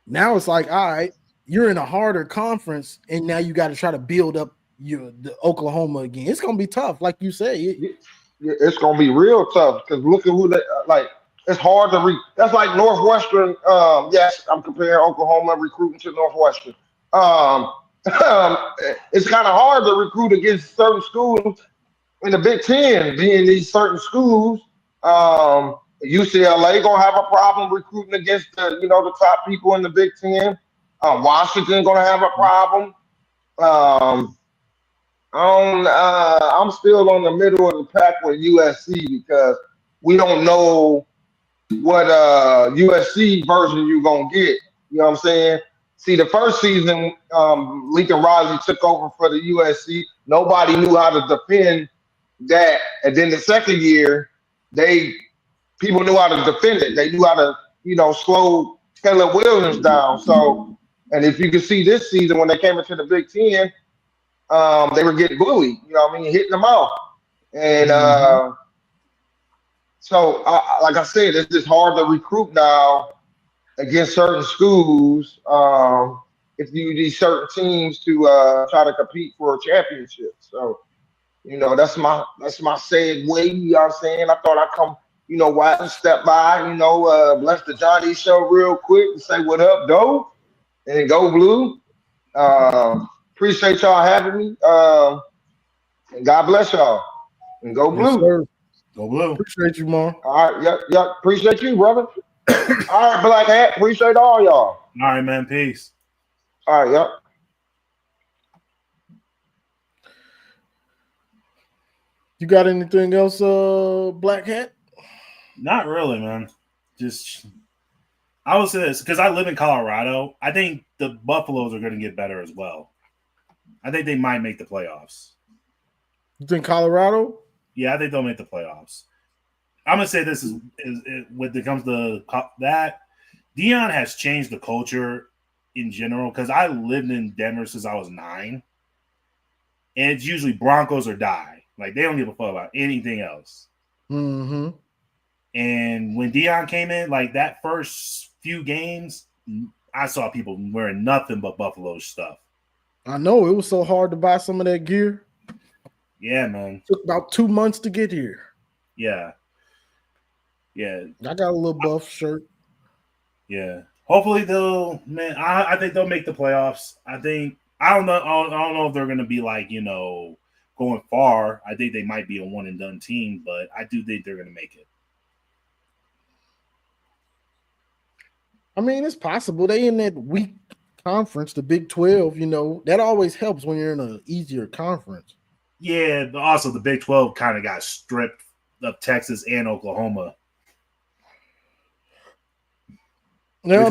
B: now it's like, all right, you're in a harder conference, and now you got to try to build up the Oklahoma again. It's gonna be tough, like you say.
I: It's gonna be real tough because look at who they like. It's hard to That's like Northwestern. Yes, I'm comparing Oklahoma recruiting to Northwestern. Um, it's kind of hard to recruit against certain schools in the Big Ten, being these certain schools. UCLA gonna have a problem recruiting against the top people in the Big Ten. Washington gonna have a problem. I'm still on the middle of the pack with USC because we don't know what USC version you're gonna get. You know what I'm saying? See, the first season, Lincoln Riley took over for the USC. Nobody knew how to defend that, and then the second year, people knew how to defend it. They knew how to, slow Caleb Williams down. So, and if you can see this season when they came into the Big Ten, they were getting bullied. You know what I mean? Hitting them out, and so, like I said, it's just hard to recruit now against certain schools. If you need certain teams to try to compete for a championship, so that's my segue. You know what I'm saying? I thought I'd come, wide and step by, bless the Johnny show real quick and say what up, though, and go blue. Appreciate y'all having me. And God bless y'all. And go blue.
B: Yes, sir.
H: Go blue.
B: Appreciate you, Mar.
I: All right, yep. Appreciate you, brother. All right, Black Hat. Appreciate all y'all.
H: All right, man. Peace.
I: All right, yep.
B: You got anything else, Black Hat?
H: Not really, man. Just I will say this because I live in Colorado. I think the Buffaloes are going to get better as well. I think they might make the playoffs.
B: You think Colorado?
H: Yeah, I think they'll make the playoffs. I'm gonna say this is when it comes to that. Dion has changed the culture in general because I lived in Denver since I was 9, and it's usually Broncos or die. Like they don't give a fuck about anything else.
B: Mm-hmm.
H: And when Dion came in, like that first few games, I saw people wearing nothing but Buffalo stuff.
B: I know it was so hard to buy some of that gear.
H: Yeah, man.
B: Took about 2 months to get here.
H: Yeah.
B: I got a little buff shirt.
H: Yeah. Hopefully they'll, man. I think they'll make the playoffs. I don't know if they're gonna be like going far. I think they might be a one and done team, but I do think they're gonna make it.
B: I mean, it's possible. They in that weak conference, the Big 12. That always helps when you're in an easier conference.
H: Yeah, but also the Big 12 kind of got stripped of Texas and Oklahoma.
B: Yeah,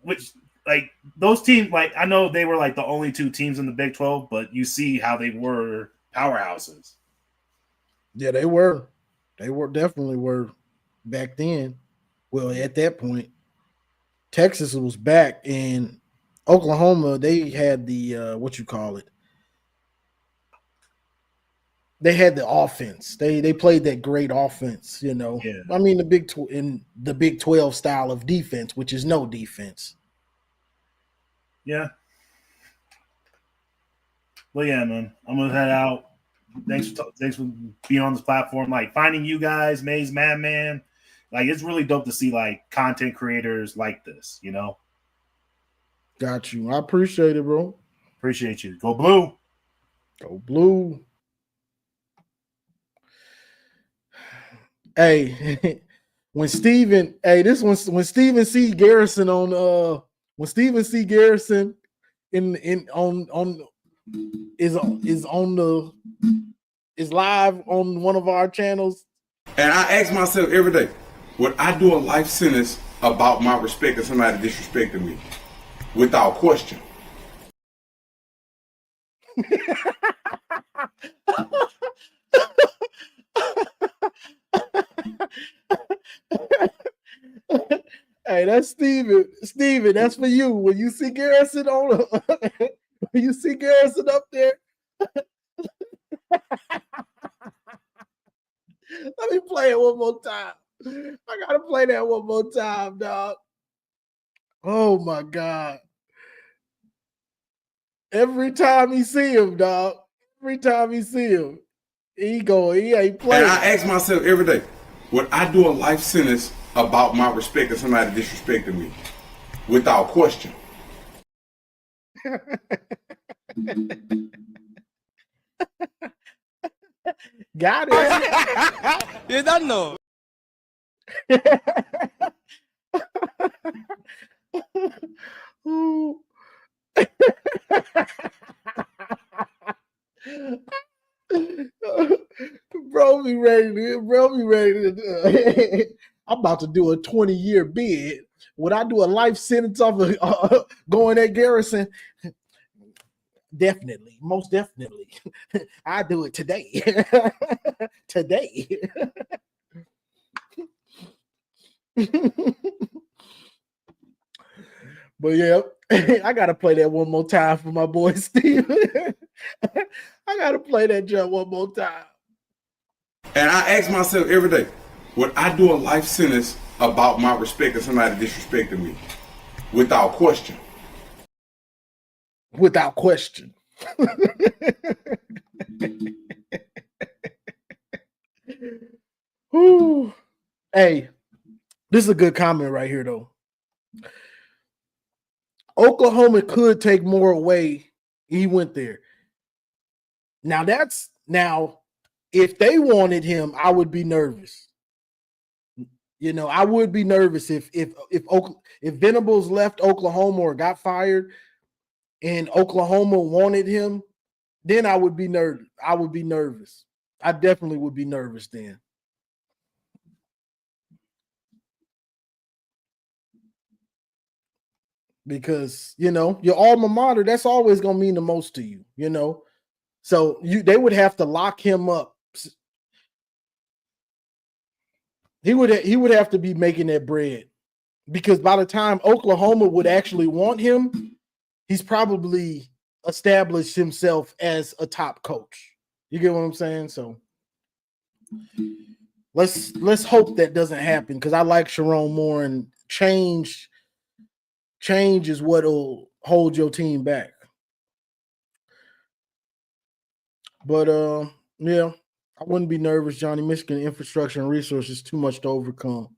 H: which like those teams, like I know they were like the only 2 teams in the Big 12, but you see how they were powerhouses.
B: Yeah, they were. They definitely were back then. Well, at that point, Texas was back, and Oklahoma, they had the they had the offense. They played that great offense, Yeah. I mean, the Big 12 style of defense, which is no defense.
H: Yeah. Well, yeah, man. I'm gonna head out. Thanks for being on this platform. Like finding you guys, Maze Madman. Like it's really dope to see like content creators like this,
B: Got you. I appreciate it, bro.
H: Appreciate you. Go blue.
B: Go blue. Hey, when Steven C. Garrison on when Steven C. Garrison is live on one of our channels.
J: And I ask myself every day, would I do a life sentence about my respect if somebody disrespected me? Without question.
B: Hey, that's Steven. Steven, that's for you. When you see Garrison when you see Garrison up there. Let me play it one more time. I gotta play that one more time, dog. Oh my God. Every time he see him, dog. Every time he see him, he ain't playing.
J: And I ask myself every day, would I do a life sentence about my respect if somebody disrespected me? Without question.
B: Got it.
K: You don't know.
B: Bro be ready to I'm about to do a 20-year bid. Would I do a life sentence off of going at Garrison? Definitely, most definitely. I do it today. Today. But yeah, I gotta play that one more time for my boy Steve. I gotta play that jump one more time.
J: And I ask myself every day, would I do a life sentence about my respect if somebody disrespected me? Without question.
B: Without question. Hey, this is a good comment right here, though. Oklahoma could take more away. He went there. Now if they wanted him, I would be nervous. You know, I would be nervous if Venables left Oklahoma or got fired and Oklahoma wanted him, then I would be nervous. I would be nervous. I definitely would be nervous then. Because, you know, your alma mater, that's always going to mean the most to you, you know. So they would have to lock him up. He would have to be making that bread, because by the time Oklahoma would actually want him, he's probably established himself as a top coach. You get what I'm saying? So let's hope that doesn't happen, because I like Chiron Moore, and change is what'll hold your team back. But yeah, I wouldn't be nervous, Johnny. Michigan infrastructure and resources too much to overcome.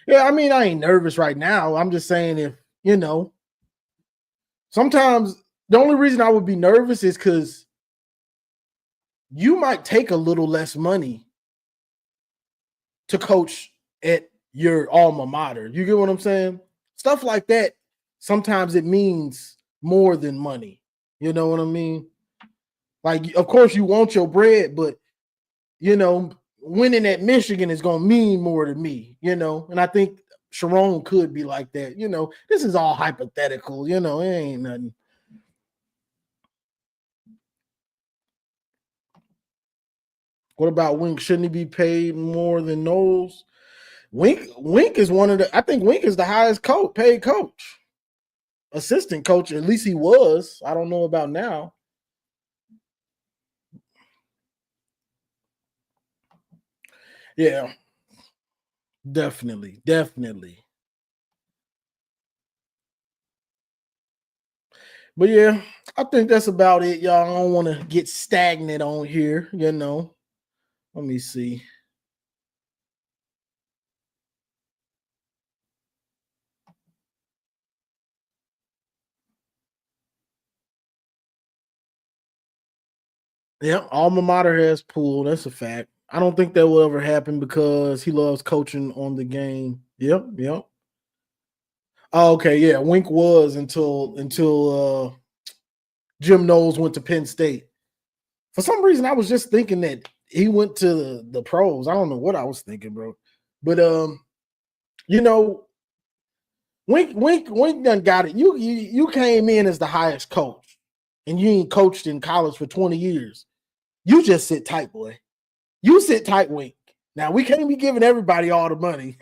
B: Yeah, I mean, I ain't nervous right now. I'm just saying, if, you know, sometimes the only reason I would be nervous is because you might take a little less money to coach at your alma mater. You get what I'm saying? Stuff like that, sometimes it means more than money. You know what I mean? Like, of course, you want your bread, but, you know, winning at Michigan is going to mean more to me, you know? And I think Chiron could be like that. You know, this is all hypothetical, you know, it ain't nothing. What about Wink? Shouldn't he be paid more than Knowles? Wink is I think Wink is the highest paid coach. Assistant coach, at least he was. I don't know about now. Yeah, definitely. But yeah, I think that's about it, y'all. I don't want to get stagnant on here, you know. Let me see. Yeah, alma mater has Poole. That's a fact. I don't think that will ever happen because he loves coaching on the game. Yep. Oh, okay, yeah. Wink was until Jim Knowles went to Penn State. For some reason, I was just thinking that he went to the pros. I don't know what I was thinking, bro. But you know, Wink done got it. You came in as the highest coach, and you ain't coached in college for 20 years. You just sit tight, boy. You sit tight, Wink. Now, we can't be giving everybody all the money.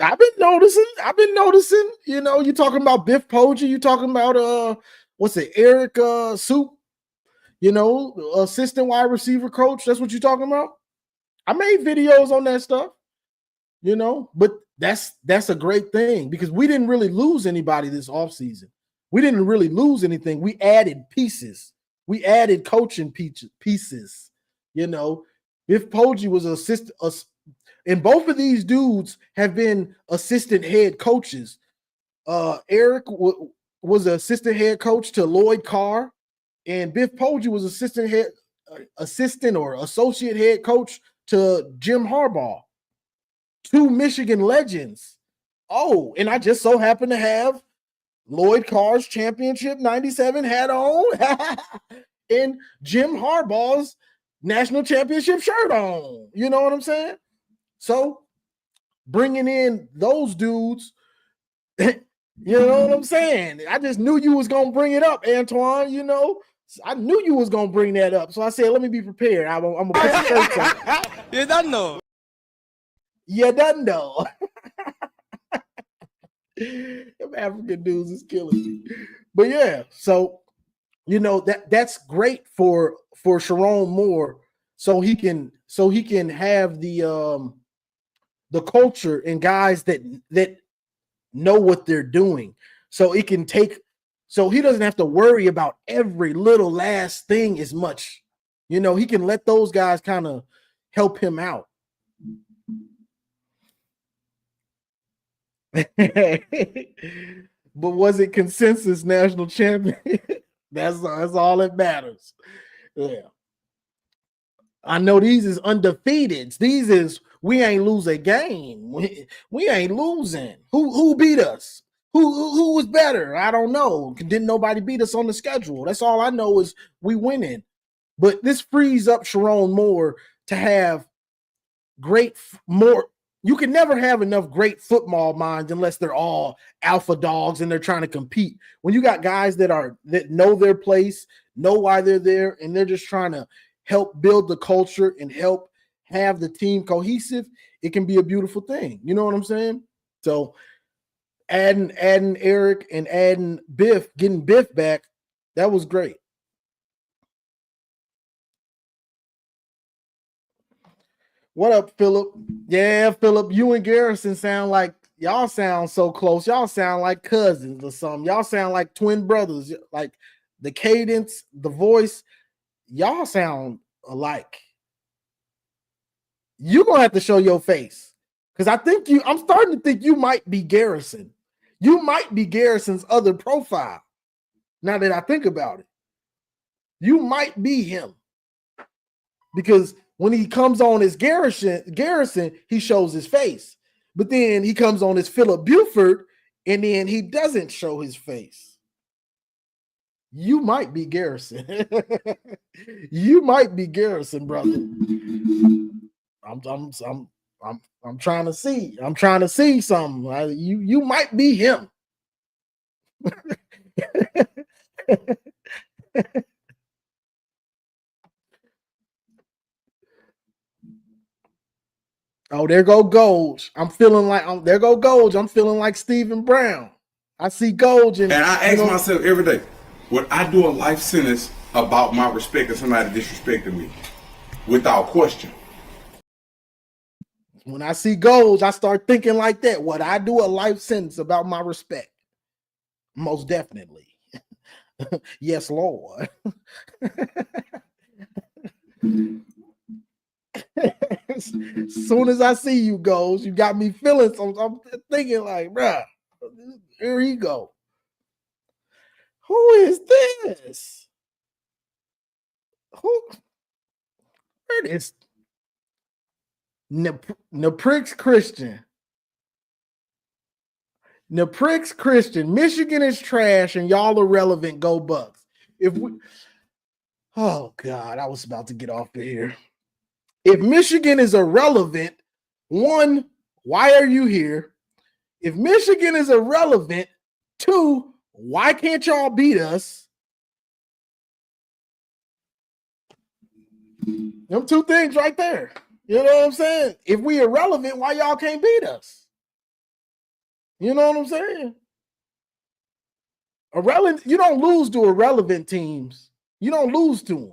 B: I've been noticing. You know, you talking about Biff Poggi. You talking about what's it, Eric Soup? You know, assistant wide receiver coach. That's what you're talking about. I made videos on that stuff. You know, but that's a great thing because we didn't really lose anybody this offseason. We didn't really lose anything. We added pieces. We added coaching pieces. You know, Biff Poggi was and both of these dudes have been assistant head coaches. Eric was an assistant head coach to Lloyd Carr, and Biff Poggi was assistant or associate head coach to Jim Harbaugh. Two Michigan legends. Oh, and I just so happen to have Lloyd Carr's championship 97 hat on and Jim Harbaugh's national championship shirt on. You know what I'm saying? So bringing in those dudes, you know what I'm saying? I just knew you was going to bring it up, Antoine, you know? I knew you was going to bring that up. So I said, let me be prepared. I'm going to put the shirts on.
K: You don't know.
B: You done know. Them African dudes is killing me. But yeah, so you know that's great for Chiron Moore, so he can have the culture and guys that know what they're doing. So it can take, so he doesn't have to worry about every little last thing as much. You know, he can let those guys kind of help him out. But was it consensus national champion? That's all that matters. Yeah. I know these is undefeated. These is we ain't lose a game. We ain't losing. Who beat us? Who was better? I don't know. Didn't nobody beat us on the schedule? That's all I know is we winning. But this frees up Chiron Moore to have more. You can never have enough great football minds unless they're all alpha dogs and they're trying to compete. When you got guys that know their place, know why they're there, and they're just trying to help build the culture and help have the team cohesive, it can be a beautiful thing. You know what I'm saying? So adding Eric and adding Biff, getting Biff back, that was great. What up, Philip? Yeah, Philip, you and Garrison y'all sound so close. Y'all sound like cousins or something. Y'all sound like twin brothers. Like the cadence, the voice, y'all sound alike. You're gonna have to show your face because I'm starting to think you might be Garrison. You might be Garrison's other profile. Now that I think about it, you might be him because when he comes on as Garrison, he shows his face. But then he comes on as Philip Buford, and then he doesn't show his face. You might be Garrison. You might be Garrison, brother. I'm trying to see. I'm trying to see something. You might be him. Oh, there go Golge. I'm feeling like Stephen Brown. I see Golge.
J: And I ask myself every day, would I do a life sentence about my respect if somebody disrespected me? Without question.
B: When I see Golge, I start thinking like that. Would I do a life sentence about my respect? Most definitely. Yes, Lord. As soon as I see you, Golge, you got me feeling something. I'm thinking like, bruh, here he go. Who is this? Where is Naprix Christian? Naprix Christian. Michigan is trash and y'all are relevant. Go Bucks. Oh God, I was about to get off of here. If Michigan is irrelevant, one, why are you here? If Michigan is irrelevant, two, why can't y'all beat us? Them two things right there. You know what I'm saying? If we irrelevant, why y'all can't beat us? You know what I'm saying? You don't lose to irrelevant teams. You don't lose to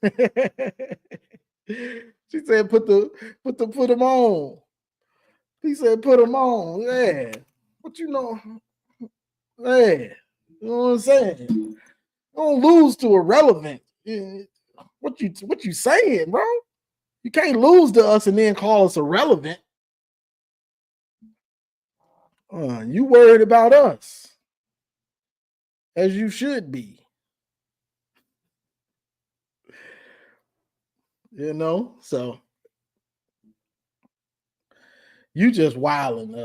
B: them. She said, put them on. He said, put them on. Yeah. What you know? Yeah. You know what I'm saying? You don't lose to irrelevant. Yeah. What you saying, bro? You can't lose to us and then call us irrelevant. You worried about us, as you should be. You know, so you just wilding.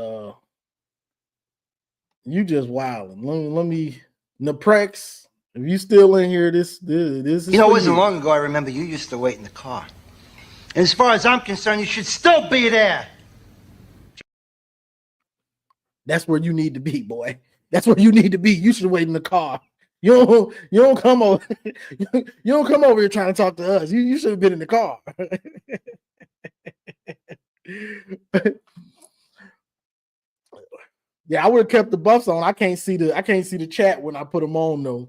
B: You just wilding. Let me Naprex. If you still in here, this is.
G: You know, it wasn't long ago. I remember you used to wait in the car. And as far as I'm concerned, you should still be there.
B: That's where you need to be, boy. That's where you need to be. You should wait in the car. You don't come over. You don't come over here trying to talk to us. You should have been in the car. Yeah, I would have kept the buffs on. I can't see the chat when I put them on though.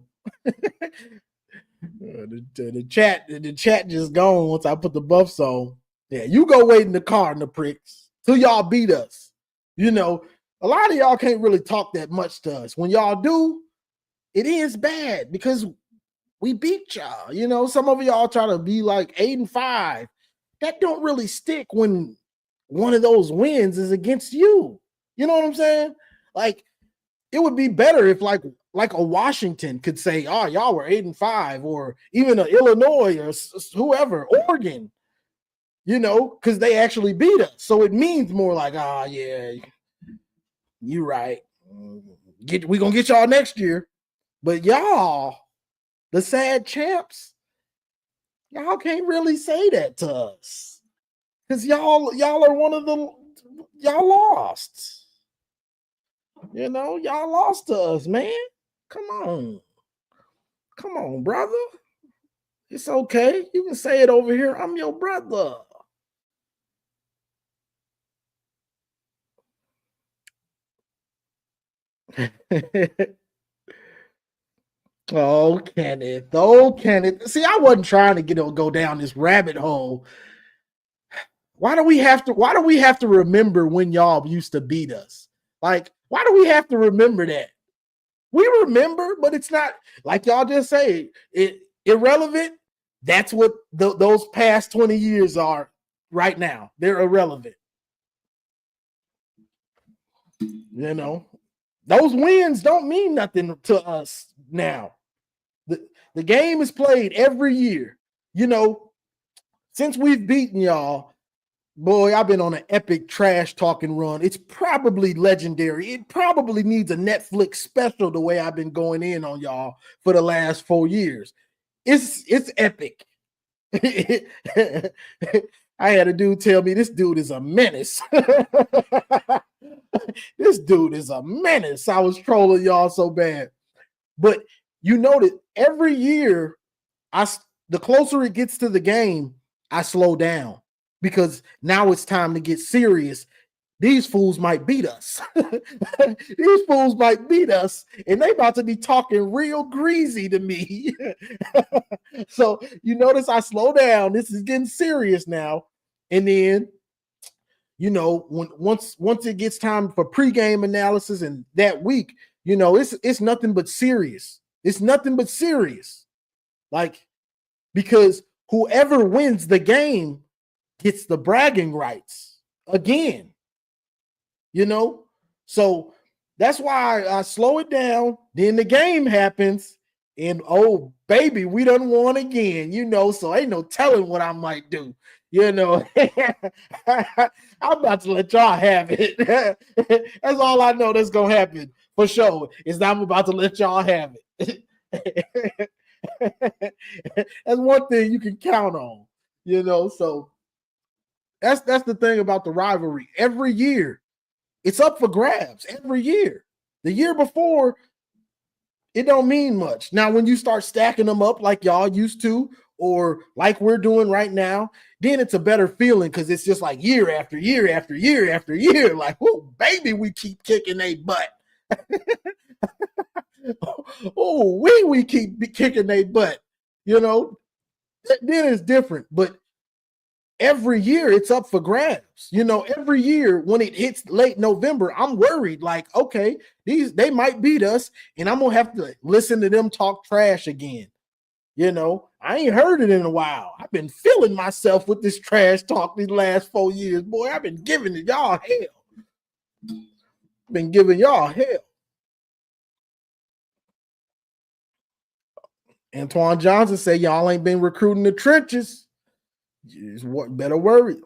B: The chat just gone once I put the buffs on. Yeah, you go wait in the car in the pricks till y'all beat us. You know, a lot of y'all can't really talk that much to us. When y'all do, it is bad because we beat y'all. You know, some of y'all try to be like 8-5. That don't really stick when one of those wins is against you. You know what I'm saying? Like, it would be better if like a Washington could say, "Oh, y'all were 8-5," or even a Illinois or whoever, Oregon. You know, because they actually beat us, so it means more like, "Ah, yeah, you right. We gonna get y'all next year." But y'all, the sad champs, y'all can't really say that to us because y'all are one of the y'all lost. You know, y'all lost to us, man. Come on, brother. It's okay. You can say it over here. I'm your brother. Oh, Kenneth. See, I wasn't trying to go down this rabbit hole. Why do we have to remember when y'all used to beat us? Like, why do we have to remember that? We remember, but it's not like y'all just say it irrelevant. That's what those past 20 years are right now. They're irrelevant. You know, those wins don't mean nothing to us now. The game is played every year. You know, since we've beaten y'all, boy, I've been on an epic trash talking run. It's probably legendary. It probably needs a Netflix special the way I've been going in on y'all for the last 4 years. It's epic. I had a dude tell me this dude is a menace. This dude is a menace. I was trolling y'all so bad. But you know that every year, the closer it gets to the game, I slow down because now it's time to get serious. These fools might beat us. These fools might beat us, and they about to be talking real greasy to me. So you notice I slow down. This is getting serious now. And then, you know, once it gets time for pregame analysis and that week, you know, it's nothing but serious. It's nothing but serious. Like, because whoever wins the game gets the bragging rights again. You know, so that's why I slow it down. Then the game happens, and oh baby, we done won again. You know, so ain't no telling what I might do. You know, I'm about to let y'all have it. That's all I know that's gonna happen for sure. Is that I'm about to let y'all have it. That's one thing you can count on. You know, so that's the thing about the rivalry. Every year. It's up for grabs every year. The year before, it don't mean much. Now, when you start stacking them up like y'all used to, or like we're doing right now, then it's a better feeling because it's just like year after year after year after year. Like, oh, baby, we keep kicking their butt. Oh, we keep kicking their butt. You know, then it's different. But every year it's up for grabs. You know, every year when it hits late November, I'm worried like, okay, they might beat us and I'm gonna have to listen to them talk trash again. You know, I ain't heard it in a while. I've been feeling myself with this trash talk these last 4 years. Boy, I've been giving y'all hell. Been giving y'all hell. Antoine Johnson said y'all ain't been recruiting the trenches. What better worry?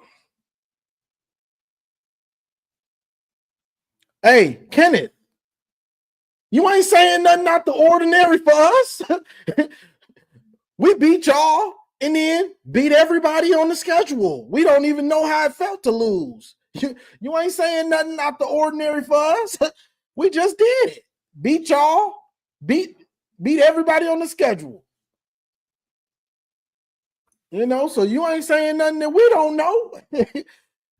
B: Hey, Kenneth, you ain't saying nothing out the ordinary for us. We beat y'all and then beat everybody on the schedule. We don't even know how it felt to lose. You ain't saying nothing out the ordinary for us. We just did it. Beat y'all, beat everybody on the schedule. You know, so you ain't saying nothing that we don't know.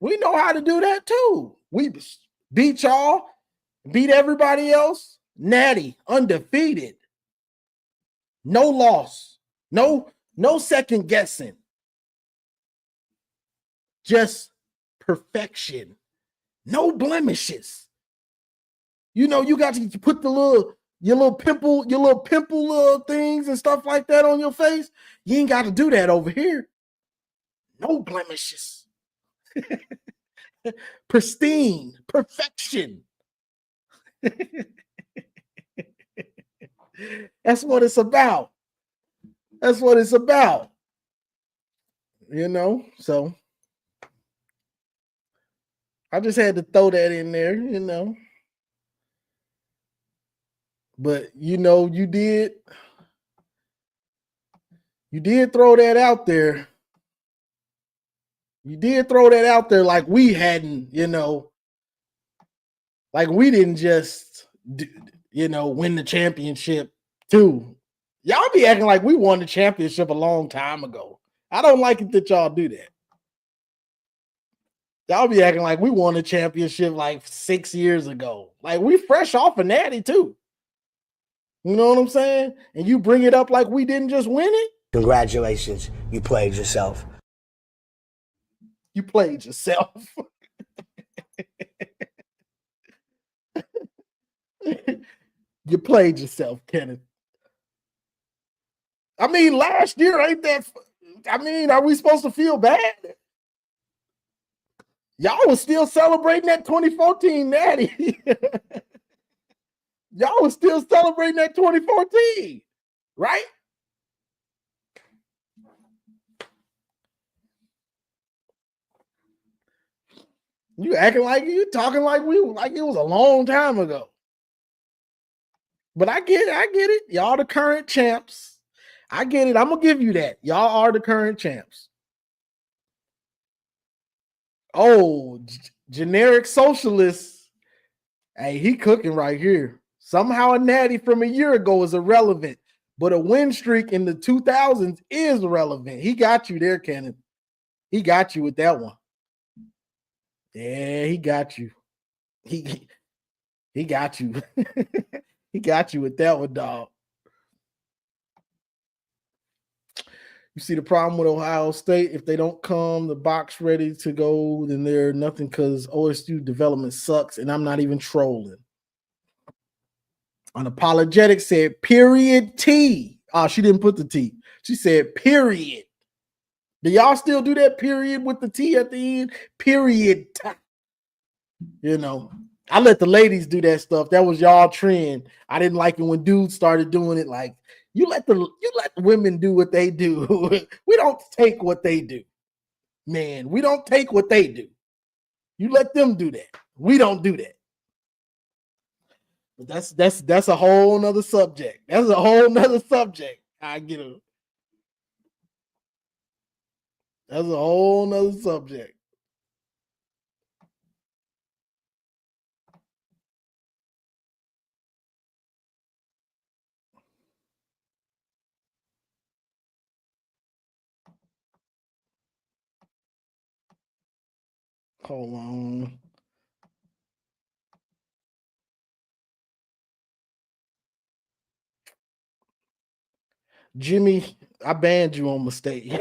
B: We know how to do that too. We beat y'all, beat everybody else. Natty, undefeated. No loss. No second guessing. Just perfection. No blemishes. You know, you got to put your little pimple little things and stuff like that on your face. You ain't got to do that over here. No blemishes. Pristine. Perfection. That's what it's about. That's what it's about. You know, so I just had to throw that in there, you know. But you know, you did throw that out there. You did throw that out there like we hadn't, you know, like we didn't just, you know, win the championship too. Y'all be acting like we won the championship a long time ago. I don't like it that y'all do that. Y'all be acting like we won the championship like 6 years ago. Like we fresh off a natty too. You know what I'm saying? And you bring it up like we didn't just win it.
K: Congratulations, you played yourself.
B: You played yourself. You played yourself, Kenneth. I mean, last year ain't that. I mean, are we supposed to feel bad? Y'all was still celebrating that 2014 natty. Y'all was still celebrating that 2014, right? You acting like you talking like it was a long time ago. But I get it. Y'all the current champs. I get it. I'm gonna give you that. Y'all are the current champs. Oh, generic socialist. Hey, he cooking right here. Somehow a natty from a year ago is irrelevant, but a win streak in the 2000s is relevant. He got you there, Kenneth. He got you with that one. Yeah, he got you. He got you. He got you with that one, dog. You see the problem with Ohio State? If they don't come the box ready to go, then they're nothing because OSU development sucks, and I'm not even trolling. Unapologetic said, period T. Oh, she didn't put the T. She said, period. Do y'all still do that period with the T at the end? Period. You know, I let the ladies do that stuff. That was y'all trend. I didn't like it when dudes started doing it. Like, you let the women do what they do. We don't take what they do. Man, we don't take what they do. You let them do that. We don't do that. But that's a whole nother subject. That's a whole nother subject. I get it. That's a whole nother subject. Hold on. Jimmy, I banned you on mistake.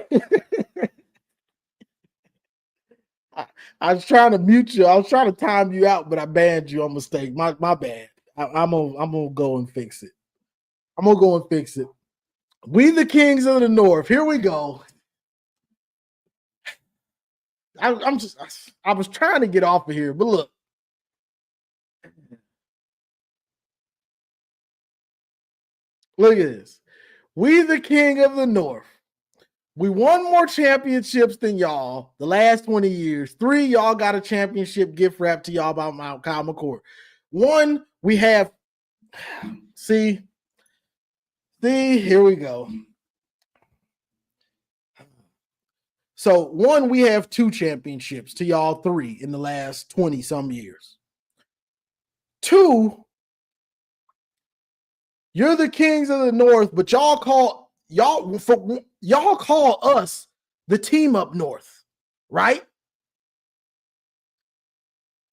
B: I was trying to mute you. I was trying to time you out, but I banned you on mistake. My bad. I'm gonna go and fix it. I'm gonna go and fix it. We the Kings of the North. Here we go. I was trying to get off of here, but look. Look at this. We the King of the North. We won more championships than y'all the last 20 years. 3, y'all got a championship gift wrapped to y'all by Kyle McCord. 1, we have, see, here we go. So 1, we have 2 championships to y'all 3 in the last 20 some years. 2, you're the Kings of the North, but y'all call us the team up north, right?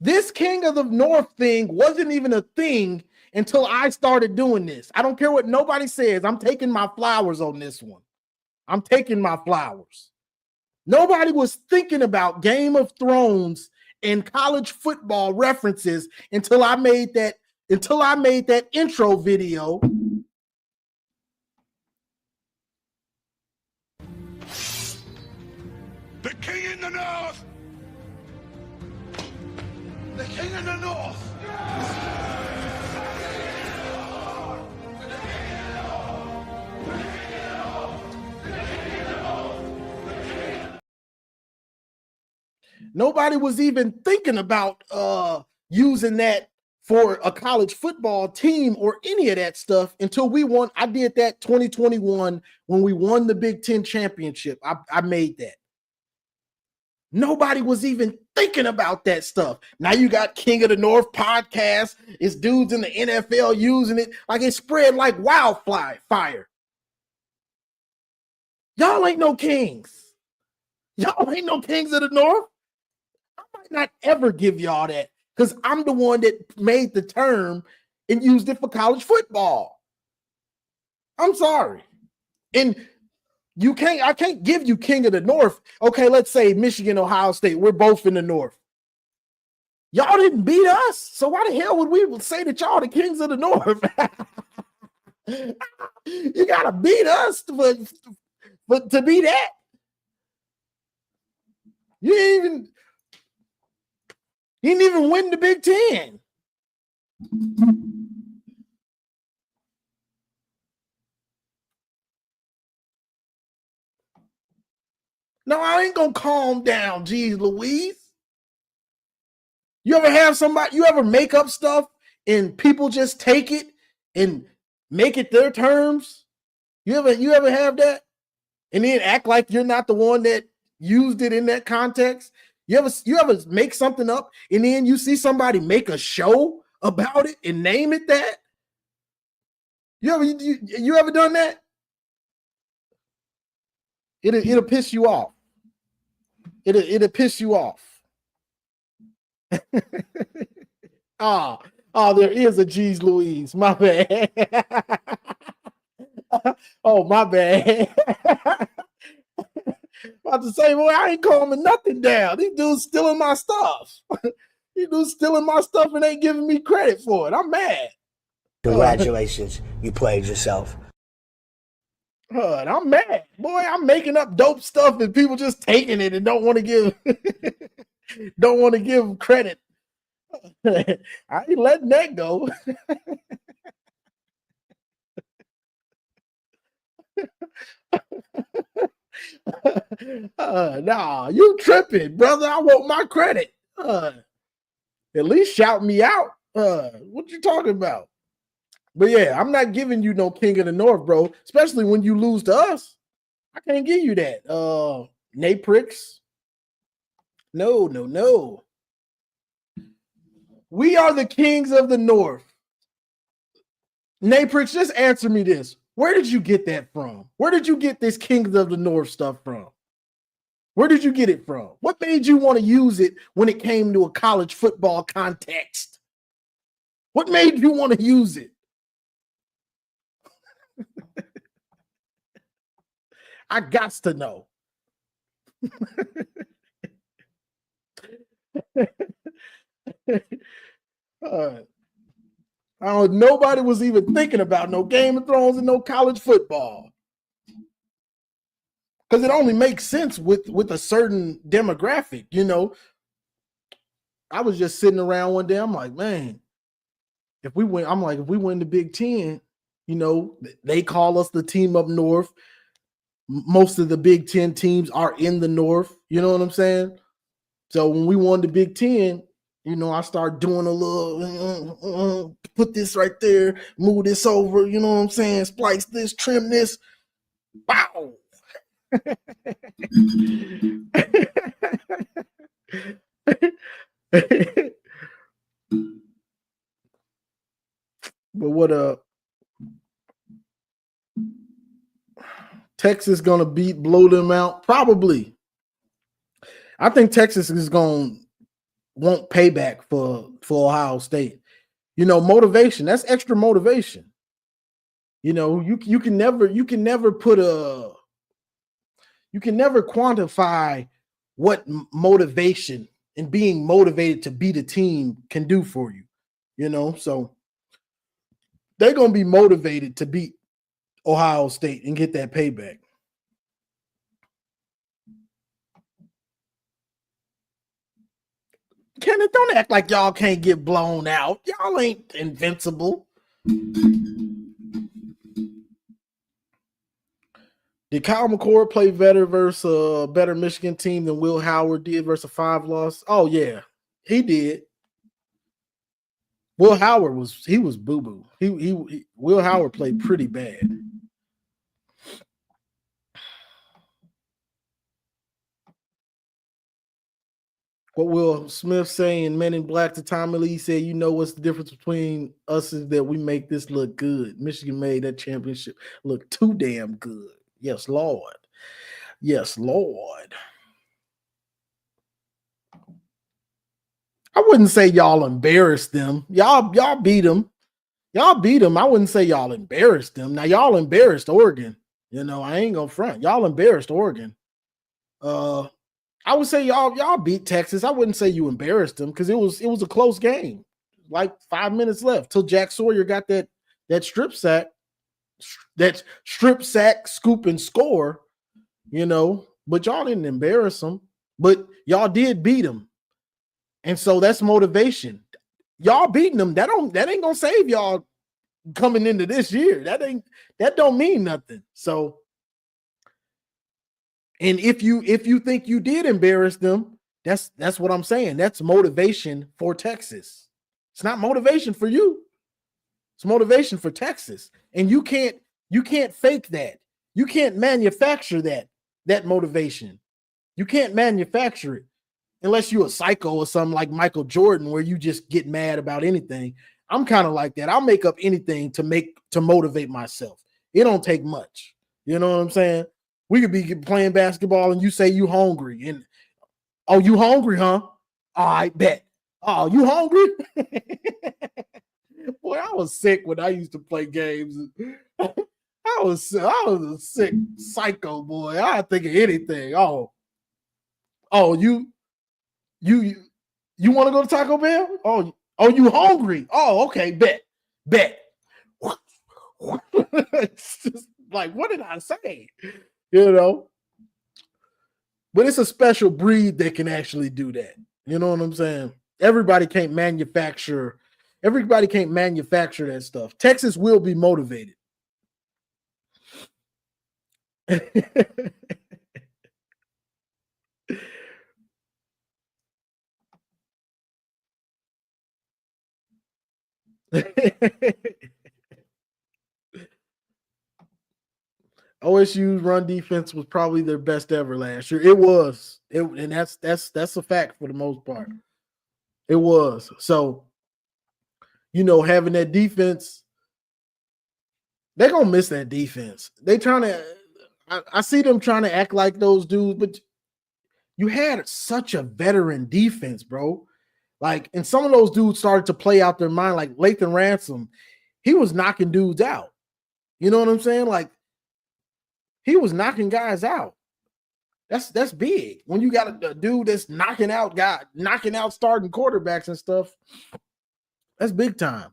B: This King of the North thing wasn't even a thing until I started doing this. I don't care what nobody says. I'm taking my flowers on this one. I'm taking my flowers. Nobody was thinking about Game of Thrones and college football references until I made that intro video.
A: The king in the north! The king in the north!
B: Nobody was even thinking about using that for a college football team or any of that stuff until we won. I did that 2021 when we won the Big Ten championship. I made that. Nobody was even thinking about that stuff. Now you got King of the North podcast. It's dudes in the NFL using it. Like it spread like wildfire. Y'all ain't no kings. Y'all ain't no Kings of the North. I might not ever give y'all that because I'm the one that made the term and used it for college football. I'm sorry. And I can't give you King of the North. Okay, let's say Michigan, Ohio State. We're both in the North. Y'all didn't beat us. So why the hell would we say that y'all the Kings of the North? You got to beat us to be that. You didn't even win the Big Ten. No, I ain't gonna calm down, geez Louise. You ever make up stuff and people just take it and make it their terms? You ever have that? And then act like you're not the one that used it in that context? You ever make something up and then you see somebody make a show about it and name it that? You ever done that? It'll piss you off. It'll piss you off. There is a G's Louise. My bad. Oh, my bad. About to say, boy, I ain't calming nothing down. These dudes stealing my stuff. These dudes stealing my stuff and ain't giving me credit for it. I'm mad.
K: Congratulations, you played yourself.
B: I'm mad. Boy, I'm making up dope stuff and people just taking it and don't want to give credit. I ain't letting that go. Nah, you tripping, brother. I want my credit. At least shout me out. What you talking about? But yeah, I'm not giving you no King of the North, bro. Especially when you lose to us. I can't give you that. Naprix. No. We are the Kings of the North. Naprix, just answer me this. Where did you get that from? Where did you get this Kings of the North stuff from? Where did you get it from? What made you want to use it when it came to a college football context? What made you want to use it? I got to know. Nobody was even thinking about no Game of Thrones and no college football. Because it only makes sense with a certain demographic, you know. I was just sitting around one day. I'm like, man, if we win the Big Ten, you know, they call us the team up north. Most of the Big Ten teams are in the north. You know what I'm saying? So when we won the Big Ten, you know, I started doing a little, put this right there, move this over, you know what I'm saying? Splice this, trim this. Wow. But what Texas gonna blow them out? Probably. I think Texas is gonna want payback for Ohio State. You know, motivation. That's extra motivation. You know, you can never quantify what motivation and being motivated to beat a team can do for you. You know, so they're gonna be motivated to beat Ohio State and get that payback. Kenneth, don't act like y'all can't get blown out. Y'all ain't invincible. Did Kyle McCord play better versus a better Michigan team than Will Howard did versus a 5-loss? Oh, yeah, he did. Will Howard was boo-boo. Will Howard played pretty bad. What Will Smith say in Men in Black to Tommy Lee said, you know what's the difference between us is that we make this look good. Michigan made that championship look too damn good. Yes, Lord. Yes, Lord. I wouldn't say y'all embarrassed them. Y'all beat them. Y'all beat them. I wouldn't say y'all embarrassed them. Now, y'all embarrassed Oregon. You know, I ain't gonna front. Y'all embarrassed Oregon. I would say y'all beat Texas. I wouldn't say you embarrassed them because it was a close game. Like 5 minutes left till Jack Sawyer got that strip sack, scoop and score, you know, but y'all didn't embarrass them, but y'all did beat them. And so that's motivation. Y'all beating them. That ain't gonna save y'all coming into this year. That don't mean nothing. So, and if you think you did embarrass them, that's what I'm saying. That's motivation for Texas. It's not motivation for you. It's motivation for Texas. And you can't fake that. You can't manufacture that motivation. You can't manufacture it unless you're a psycho or something like Michael Jordan, where you just get mad about anything. I'm kind of like that. I'll make up anything to motivate myself. It don't take much. You know what I'm saying? We could be playing basketball and you say you hungry and, oh, you hungry, huh? All right, bet. Oh, you hungry? Boy, I was sick when I used to play games. I was a sick psycho, boy. I think of anything. Oh, you want to go to Taco Bell? Oh, you hungry? Oh, okay, bet. It's just like, what did I say? You know, but it's a special breed that can actually do that. You know what I'm saying? Everybody can't manufacture that stuff. Texas will be motivated. OSU's run defense was probably their best ever last year. It was. And that's a fact for the most part. It was. So, you know, having that defense, they're gonna miss that defense. I see them trying to act like those dudes, but you had such a veteran defense, bro. Like, and some of those dudes started to play out their mind, like Lathan Ransom. He was knocking dudes out. You know what I'm saying? Like, he was knocking guys out. That's big. When you got a dude that's knocking out starting quarterbacks and stuff, that's big time.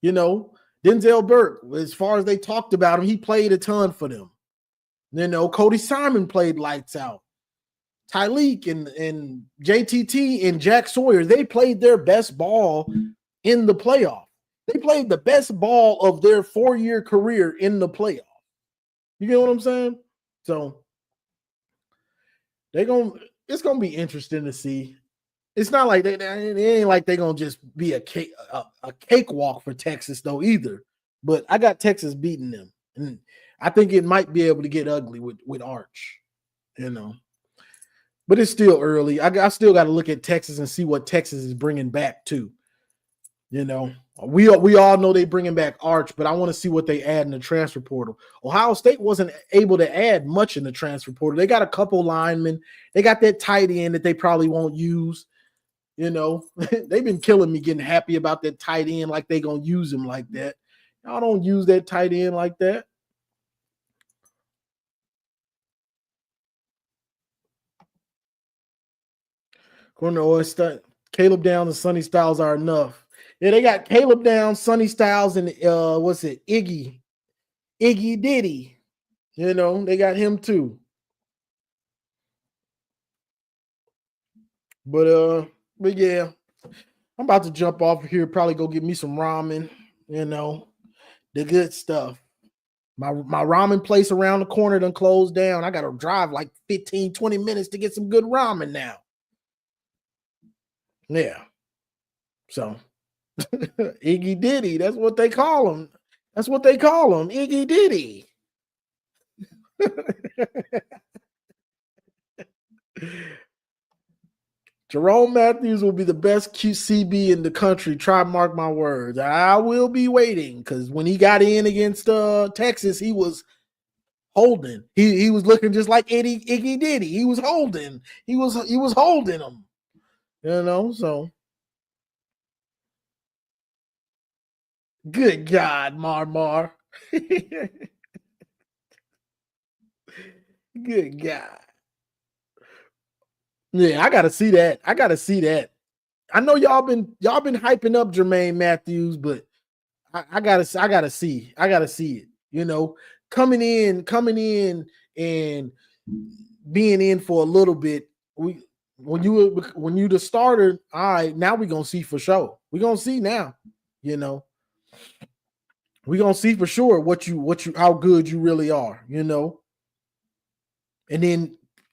B: You know, Denzel Burke, as far as they talked about him, he played a ton for them. You know, Cody Simon played lights out. Tyleek and JTT and Jack Sawyer, they played their best ball in the playoff. They played the best ball of their 4-year career in the playoff. You get what I'm saying? So it's gonna be interesting to see. It's not like it ain't like they're gonna just be a cakewalk for Texas though either. But I got Texas beating them, and I think it might be able to get ugly with Arch, you know. But it's still early. I still got to look at Texas and see what Texas is bringing back too. You know, we all know they bringing back Arch, but I want to see what they add in the transfer portal. Ohio State wasn't able to add much in the transfer portal. They got a couple linemen. They got that tight end that they probably won't use. You know, they've been killing me getting happy about that tight end like they gonna use him like that. Y'all don't use that tight end like that. According to OS, Caleb Downs and Sonny Styles are enough. Yeah, they got Caleb Downs, Sonny Styles, and Iggy Diddy. You know, they got him too. But yeah, I'm about to jump off here, probably go get me some ramen, you know, the good stuff. My ramen place around the corner done closed down. I got to drive like 15, 20 minutes to get some good ramen now. Yeah. So Iggy Diddy, that's what they call him. That's what they call him, Iggy Diddy. Jerome Matthews will be the best QCB in the country. Try mark my words. I will be waiting because when he got in against Texas, he was holding. He was looking just like Iggy Diddy. He was holding. He was holding him. You know, so good God, Mar. Good God. Yeah, I gotta see that. I know y'all been hyping up Jermaine Matthews, but I gotta see it. You know, coming in and being in for a little bit. When you the starter, all right, now we're gonna see for sure. We're gonna see now, you know. We're gonna see for sure what you how good you really are, you know. And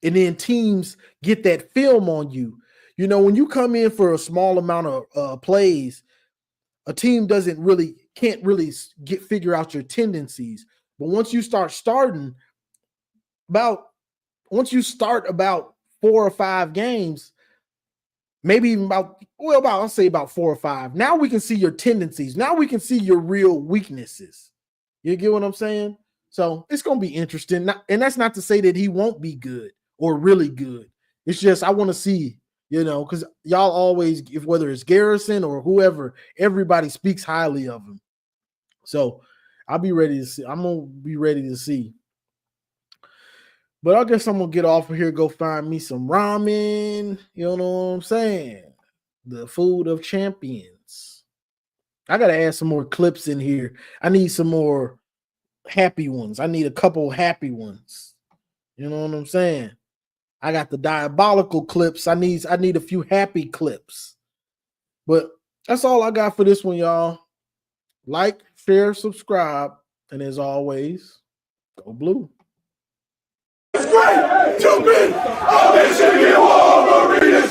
B: then teams get that film on you. You know, when you come in for a small amount of plays, a team can't really figure out your tendencies. But once you start about 4 or 5 games, maybe even about 4 or 5. Now we can see your tendencies. Now we can see your real weaknesses. You get what I'm saying? So it's going to be interesting. And that's not to say that he won't be good or really good. It's just I want to see, you know, because y'all always, whether it's Garrison or whoever, everybody speaks highly of him. So I'll be ready to see. I'm going to be ready to see. But I guess I'm going to get off of here, go find me some ramen. You know what I'm saying? The food of champions. I got to add some more clips in here. I need some more happy ones. I need a couple happy ones. You know what I'm saying? I got the diabolical clips. I need a few happy clips. But that's all I got for this one, y'all. Like, share, subscribe, and as always, go blue.
A: It's great to be a Michigan Wolverine.